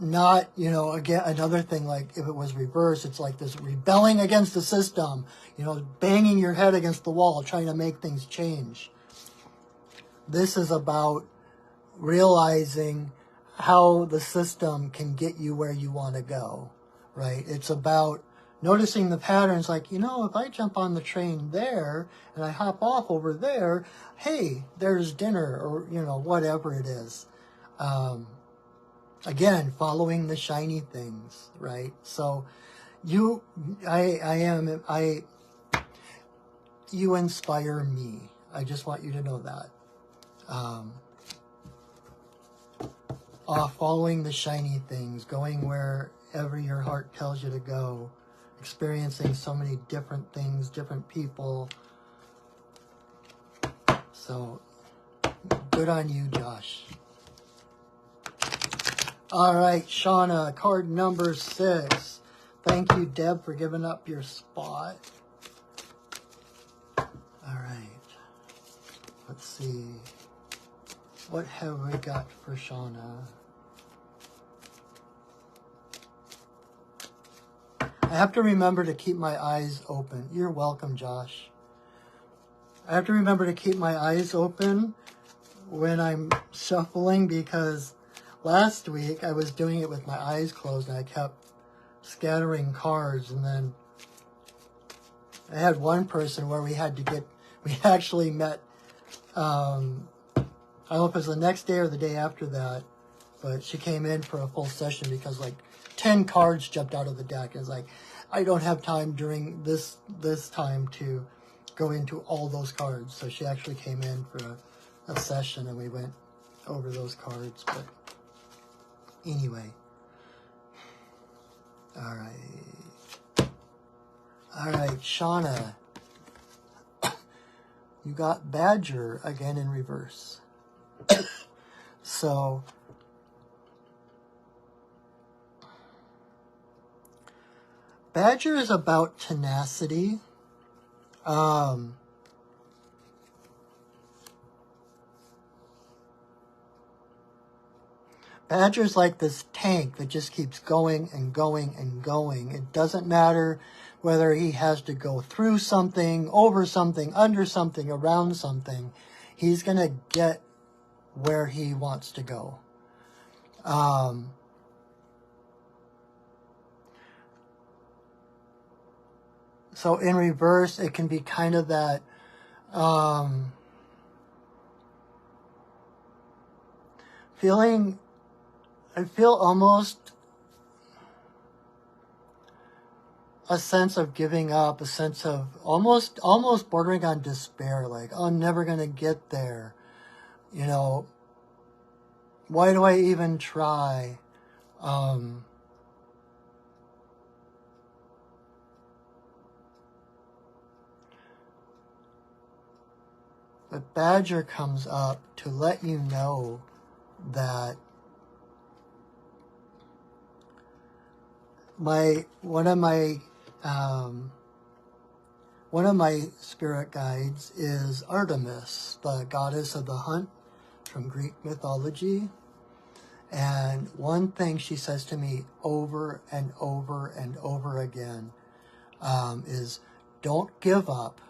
not, you know, again, another thing, like if it was reversed, it's like this rebelling against the system, you know, banging your head against the wall, trying to make things change. This is about realizing how the system can get you where you want to go, right? It's about noticing the patterns, like, you know, if I jump on the train there and I hop off over there, hey, there's dinner, or, you know, whatever it is. Again, following the shiny things, right? So you inspire me. I just want you to know that. Following the shiny things, going wherever your heart tells you to go, experiencing so many different things, different people. So, good on you, Josh. All right, Shauna, card number 6. Thank you, Deb, for giving up your spot. All right. Let's see. What have we got for Shauna? I have to remember to keep my eyes open. You're welcome, Josh. I have to remember to keep my eyes open when I'm shuffling, because last week I was doing it with my eyes closed and I kept scattering cards, and then I had one person where we actually met, I don't know if it was the next day or the day after that, but she came in for a full session because like 10 cards jumped out of the deck. It's like, I don't have time during this time to go into all those cards. So she actually came in for a session and we went over those cards. But anyway. All right, Shauna. You got Badger again in reverse. So, Badger is about tenacity. Badger's like this tank that just keeps going and going and going. It doesn't matter whether he has to go through something, over something, under something, around something. He's going to get where he wants to go. So in reverse, it can be kind of that feeling. I feel almost a sense of giving up, a sense of almost bordering on despair, like, oh, I'm never going to get there. You know, why do I even try? But Badger comes up to let you know that one of my spirit guides is Artemis, the goddess of the hunt from Greek mythology. And one thing she says to me over and over and over again is, don't give up,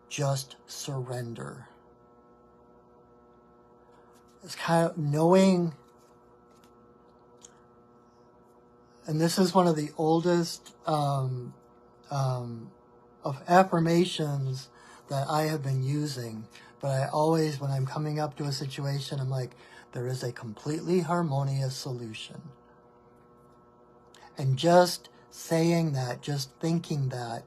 just surrender. It's kind of knowing, and this is one of the oldest of affirmations that I have been using. But I always, when I'm coming up to a situation, I'm like, there is a completely harmonious solution. And just saying that, just thinking that,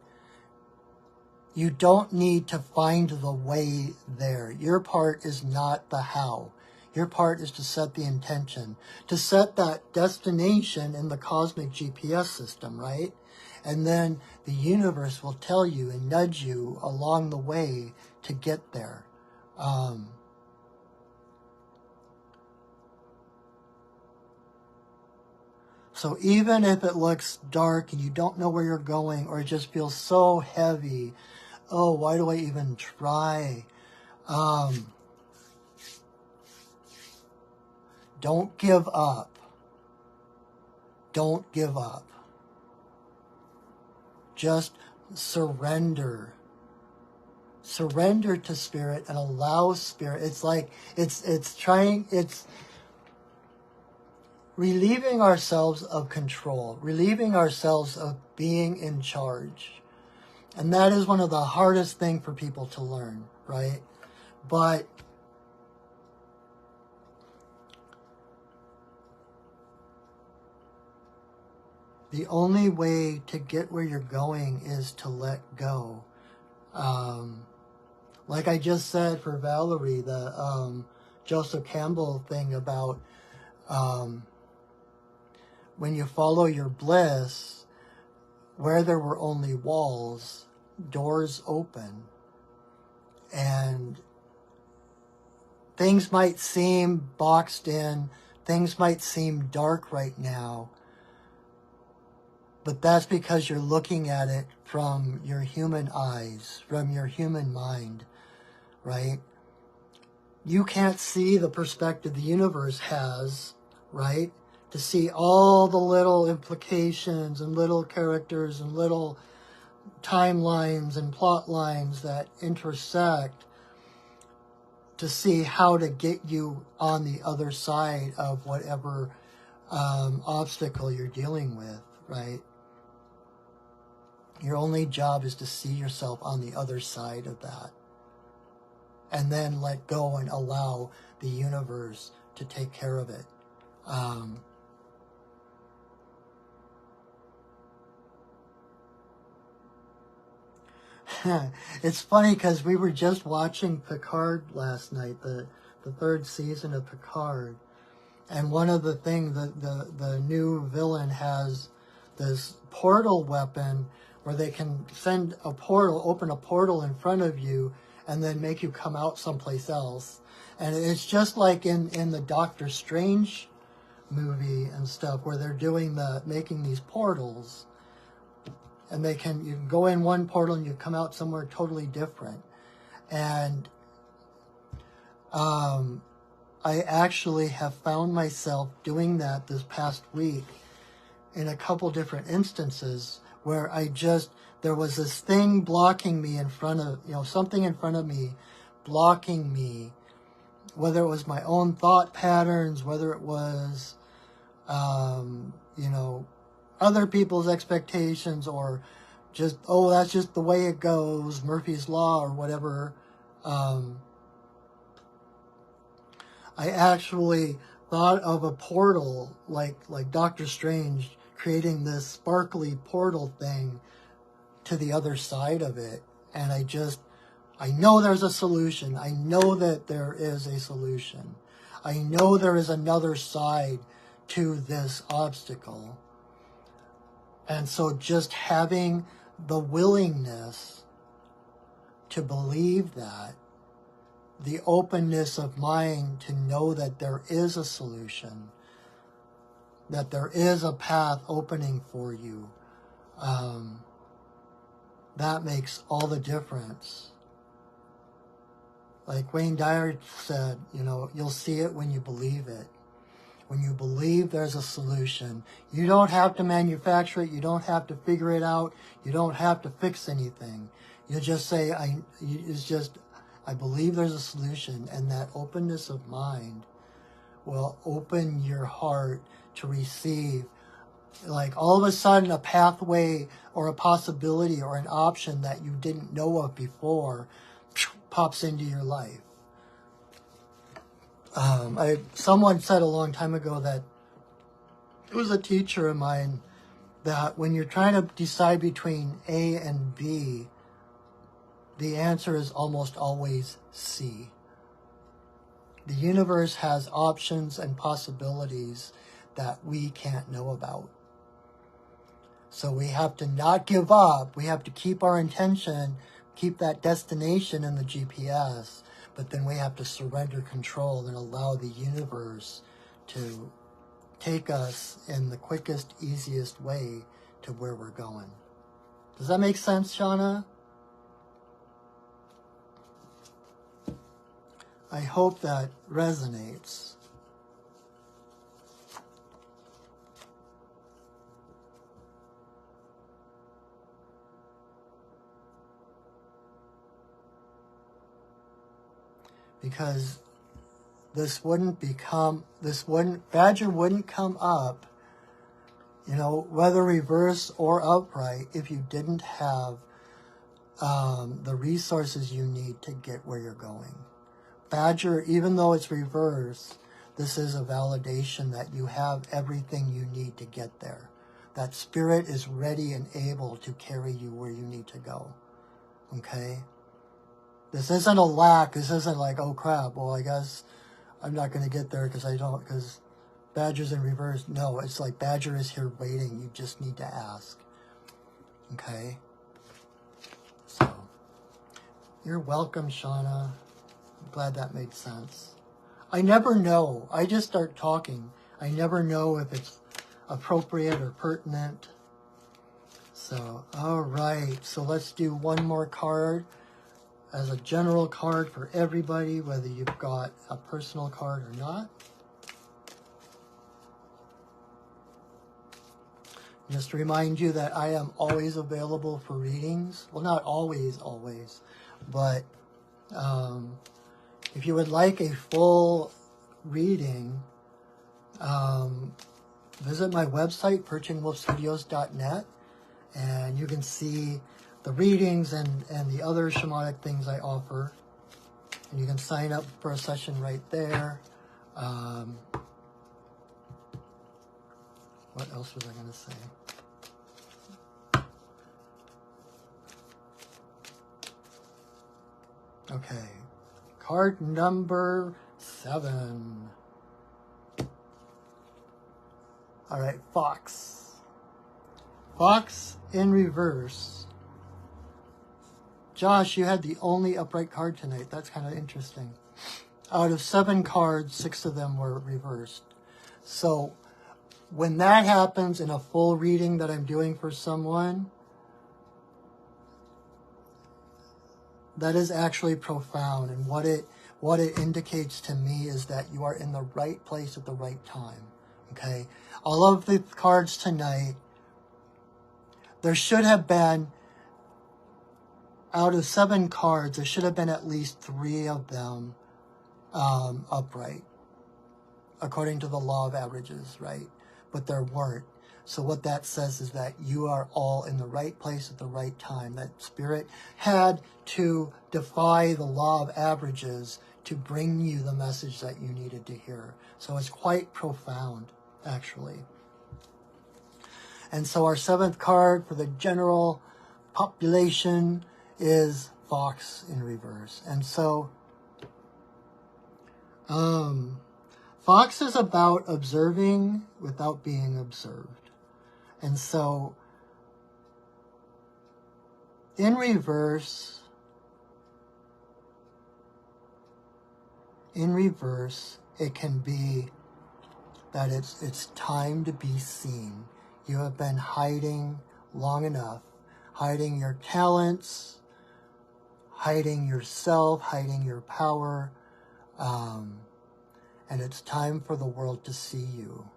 you don't need to find the way there. Your part is not the how. Your part is to set the intention, to set that destination in the cosmic GPS system, right? And then the universe will tell you and nudge you along the way to get there. So even if it looks dark and you don't know where you're going, or it just feels so heavy, oh, why do I even try? Don't give up. Don't give up. Just surrender. Surrender to Spirit and allow Spirit. It's like, it's relieving ourselves of control, relieving ourselves of being in charge. And that is one of the hardest things for people to learn, right? But the only way to get where you're going is to let go. Like I just said for Valerie, the Joseph Campbell thing about when you follow your bliss, where there were only walls, doors open. And things might seem boxed in, things might seem dark right now, but that's because you're looking at it from your human eyes, from your human mind, right? You can't see the perspective the universe has, right? To see all the little implications and little characters and little timelines and plot lines that intersect, to see how to get you on the other side of whatever obstacle you're dealing with, right? Your only job is to see yourself on the other side of that. And then let go and allow the universe to take care of it. It's funny because we were just watching Picard last night, the third season of Picard. And one of the things, the new villain has this portal weapon where they can send a portal, open a portal in front of you, and then make you come out someplace else. And it's just like in the Doctor Strange movie and stuff, where they're making these portals. And you can go in one portal and you come out somewhere totally different. And I actually have found myself doing that this past week in a couple different instances where there was this thing blocking me in front of, something in front of me blocking me, whether it was my own thought patterns, whether it was, other people's expectations, or just, oh, that's just the way it goes, Murphy's Law or whatever. I actually thought of a portal, like Doctor Strange, creating this sparkly portal thing to the other side of it. And I know there's a solution. I know that there is a solution. I know there is another side to this obstacle. And so just having the willingness to believe that, the openness of mind to know that there is a solution, that there is a path opening for you, that makes all the difference. Like Wayne Dyer said, you'll see it when you believe it. When you believe there's a solution, you don't have to manufacture it. You don't have to figure it out. You don't have to fix anything. You just say, I believe there's a solution, and that openness of mind will open your heart to receive Like all of a sudden a pathway or a possibility or an option that you didn't know of before pops into your life. Someone said a long time ago that it was a teacher of mine that when you're trying to decide between A and B, the answer is almost always C. The universe has options and possibilities that we can't know about. So we have to not give up. We have to keep our intention, keep that destination in the GPS, but then we have to surrender control and allow the universe to take us in the quickest, easiest way to where we're going. Does that make sense, Shauna? I hope that resonates. Because Badger wouldn't come up, you know, whether reverse or upright, if you didn't have the resources you need to get where you're going. Badger, even though it's reverse, this is a validation that you have everything you need to get there. That spirit is ready and able to carry you where you need to go. Okay? This isn't a lack. This isn't like, oh crap, well I guess I'm not going to get there because Badger's in reverse. No, it's like Badger is here waiting. You just need to ask. Okay? So, you're welcome, Shauna. I'm glad that made sense. I never know. I just start talking. I never know if it's appropriate or pertinent. So, all right. So let's do one more card as a general card for everybody, whether you've got a personal card or not. Just to remind you that I am always available for readings. Well, not always, but if you would like a full reading, visit my website, perchingwolfstudios.net, and you can see the readings and the other shamanic things I offer. And you can sign up for a session right there. What else was I going to say? Okay, card number 7. All right, Fox. Fox in reverse. Josh, you had the only upright card tonight. That's kind of interesting. Out of 7 cards, 6 of them were reversed. So when that happens in a full reading that I'm doing for someone, that is actually profound. And what it indicates to me is that you are in the right place at the right time. Okay? All of the cards tonight, there should have been, out of 7 cards, there should have been at least 3 of them upright, according to the law of averages, right? But there weren't. So what that says is that you are all in the right place at the right time. That spirit had to defy the law of averages to bring you the message that you needed to hear. So it's quite profound, actually. And so our 7th card for the general population is Fox in reverse. And so Fox is about observing without being observed. And so in reverse, it can be that it's time to be seen. You have been hiding long enough, hiding your talents, hiding yourself, hiding your power, and it's time for the world to see you.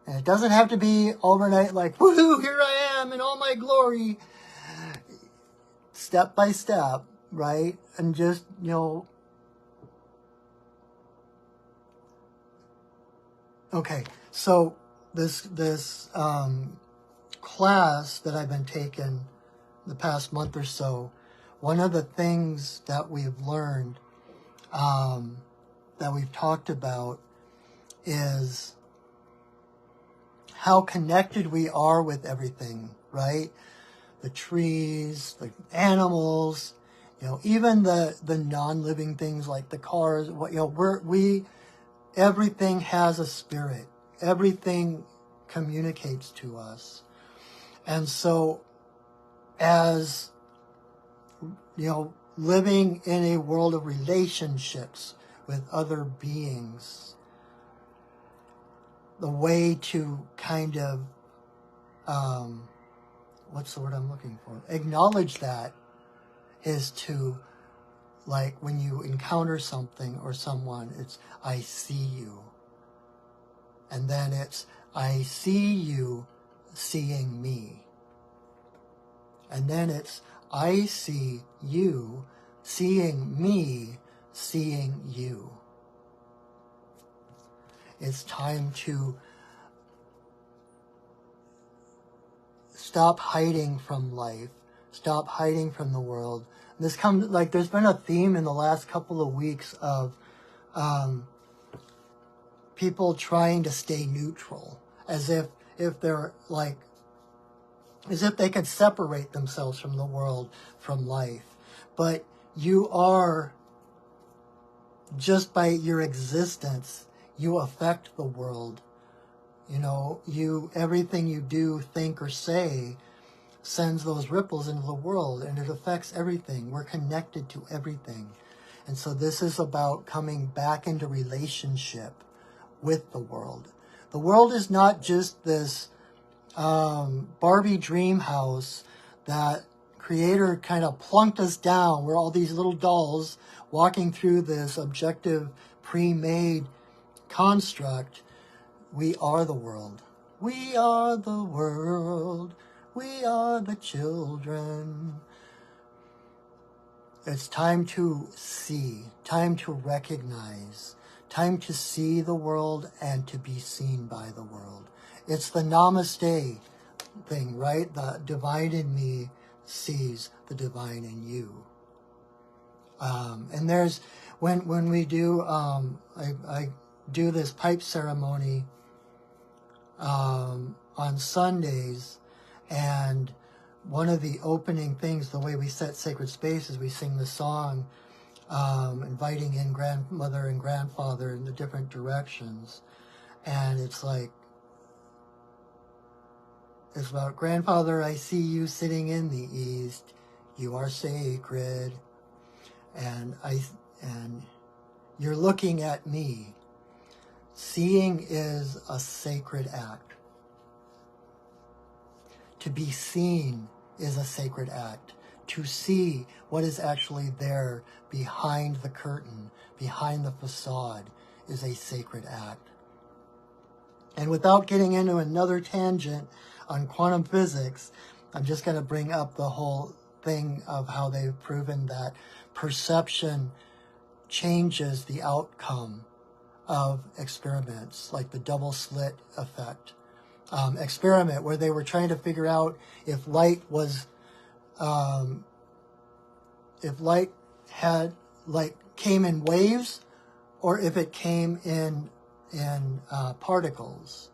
And it doesn't have to be overnight like, woohoo, here I am in all my glory. Step by step, right? And just, you know. Okay, so this class that I've been taking the past month or so, one of the things that we've learned, that we've talked about, is how connected we are with everything, right? The trees, the animals, even the non-living things like the cars. Everything has a spirit. Everything communicates to us. And so, as living in a world of relationships with other beings, the way to kind of, what's the word I'm looking for? Acknowledge that is to, like, when you encounter something or someone, it's, I see you. And then it's, I see you seeing me. And then it's, I see you seeing me seeing you. It's time to stop hiding from life. Stop hiding from the world. This comes, like, there's been a theme in the last couple of weeks of people trying to stay neutral, as if they're like, as if they could separate themselves from the world, from life. But you are, just by your existence, you affect the world. Everything you do, think, or say sends those ripples into the world, and it affects everything. We're connected to everything. And so this is about coming back into relationship with the world. The world is not just this Barbie dream house that Creator kind of plunked us down. We're all these little dolls walking through this objective, pre-made construct. We are the world. We are the world. We are the children. It's time to see, time to recognize, time to see the world and to be seen by the world. It's the namaste thing, right? The divine in me sees the divine in you. And there's, when we do, I do this pipe ceremony on Sundays, and one of the opening things, the way we set sacred space, is we sing the song, inviting in grandmother and grandfather in the different directions. And it's like, it's about, grandfather, I see you sitting in the east. You are sacred. And you're looking at me. Seeing is a sacred act. To be seen is a sacred act. To see what is actually there behind the curtain, behind the facade, is a sacred act. And without getting into another tangent on quantum physics, I'm just going to bring up the whole thing of how they've proven that perception changes the outcome of experiments, like the double slit effect experiment, where they were trying to figure out if light was, if light came in waves, or if it came in particles.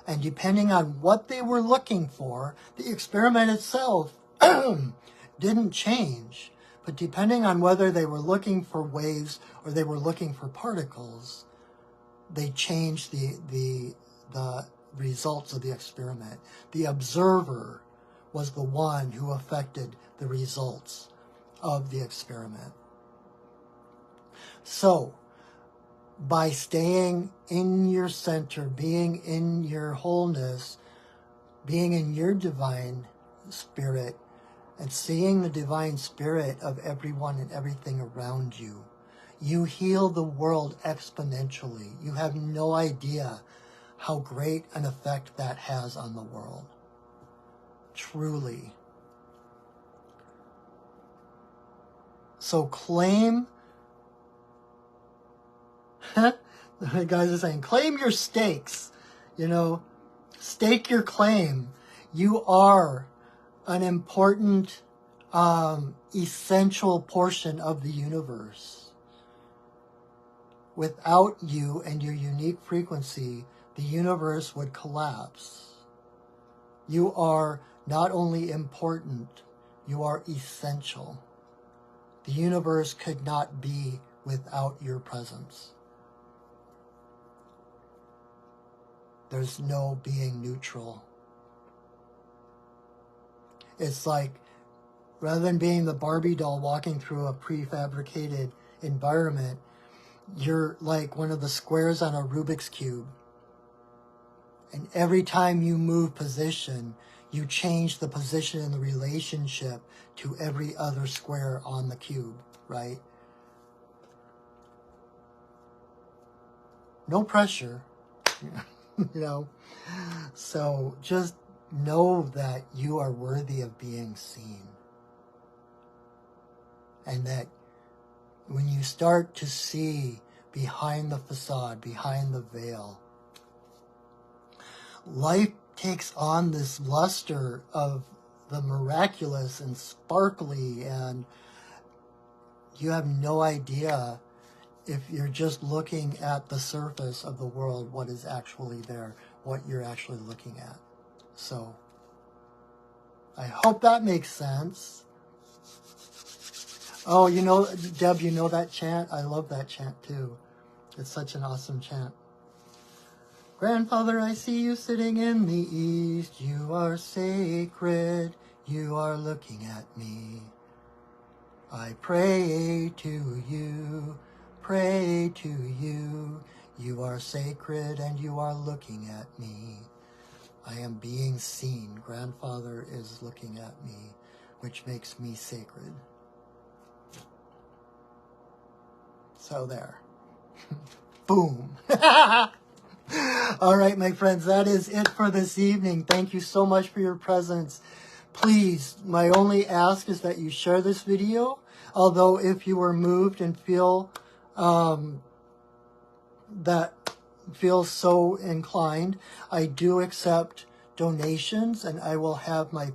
And depending on what they were looking for, the experiment itself didn't change. But depending on whether they were looking for waves or they were looking for particles, they changed the results of the experiment. The observer was the one who affected the results of the experiment. So, by staying in your center, being in your wholeness, being in your divine spirit, and seeing the divine spirit of everyone and everything around you, you heal the world exponentially. You have no idea how great an effect that has on the world. Truly. So claim, the guys are saying, claim your stakes. Stake your claim. You are an important, essential portion of the universe. Without you and your unique frequency, the universe would collapse. You are not only important, you are essential. The universe could not be without your presence. There's no being neutral. It's like, rather than being the Barbie doll walking through a prefabricated environment, you're like one of the squares on a Rubik's Cube. And every time you move position, you change the position in the relationship to every other square on the cube, right? No pressure, you know? So just know that you are worthy of being seen. And that when you start to see behind the facade, behind the veil, life takes on this luster of the miraculous and sparkly, and you have no idea, if you're just looking at the surface of the world, what is actually there, what you're actually looking at. So I hope that makes sense. Oh, you know, Deb, you know that chant? I love that chant too. It's such an awesome chant. Grandfather, I see you sitting in the east. You are sacred. You are looking at me. I pray to you. Pray to you. You are sacred and you are looking at me. I am being seen. Grandfather is looking at me, which makes me sacred. So there. Boom. All right, my friends, that is it for this evening. Thank you so much for your presence. Please, my only ask is that you share this video. Although if you were moved and feel so inclined, I do accept donations, and I will have my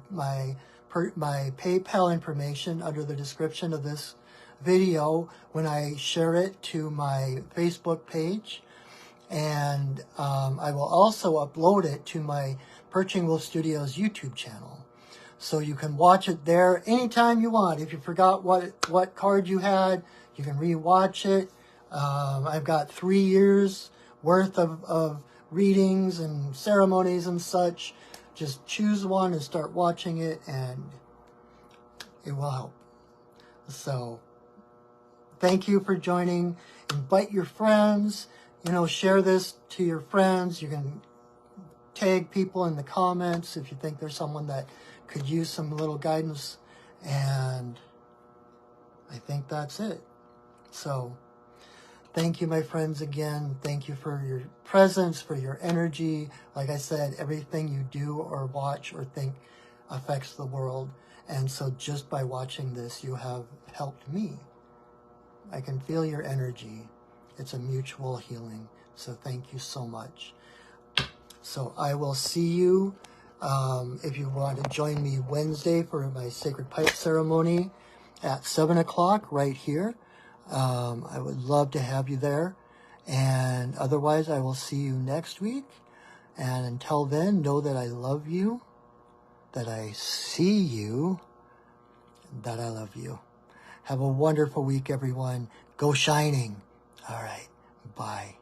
PayPal information under the description of this video when I share it to my Facebook page. And I will also upload it to my Perching Wolf Studios YouTube channel. So you can watch it there anytime you want. If you forgot what card you had, you can re-watch it. I've got 3 years worth of readings and ceremonies and such. Just choose one and start watching it, and it will help. So thank you for joining. Invite your friends. You know, share this to your friends. You can tag people in the comments if you think there's someone that could use some little guidance. And I think that's it. So thank you, my friends, again. Thank you for your presence, for your energy. Like I said, everything you do or watch or think affects the world. And so just by watching this, you have helped me. I can feel your energy. It's a mutual healing. So thank you so much. So I will see you if you want to join me Wednesday for my Sacred Pipe ceremony at 7 o'clock right here. I would love to have you there. And otherwise, I will see you next week. And until then, know that I love you, that I see you, that I love you. Have a wonderful week, everyone. Go shining. All right. Bye.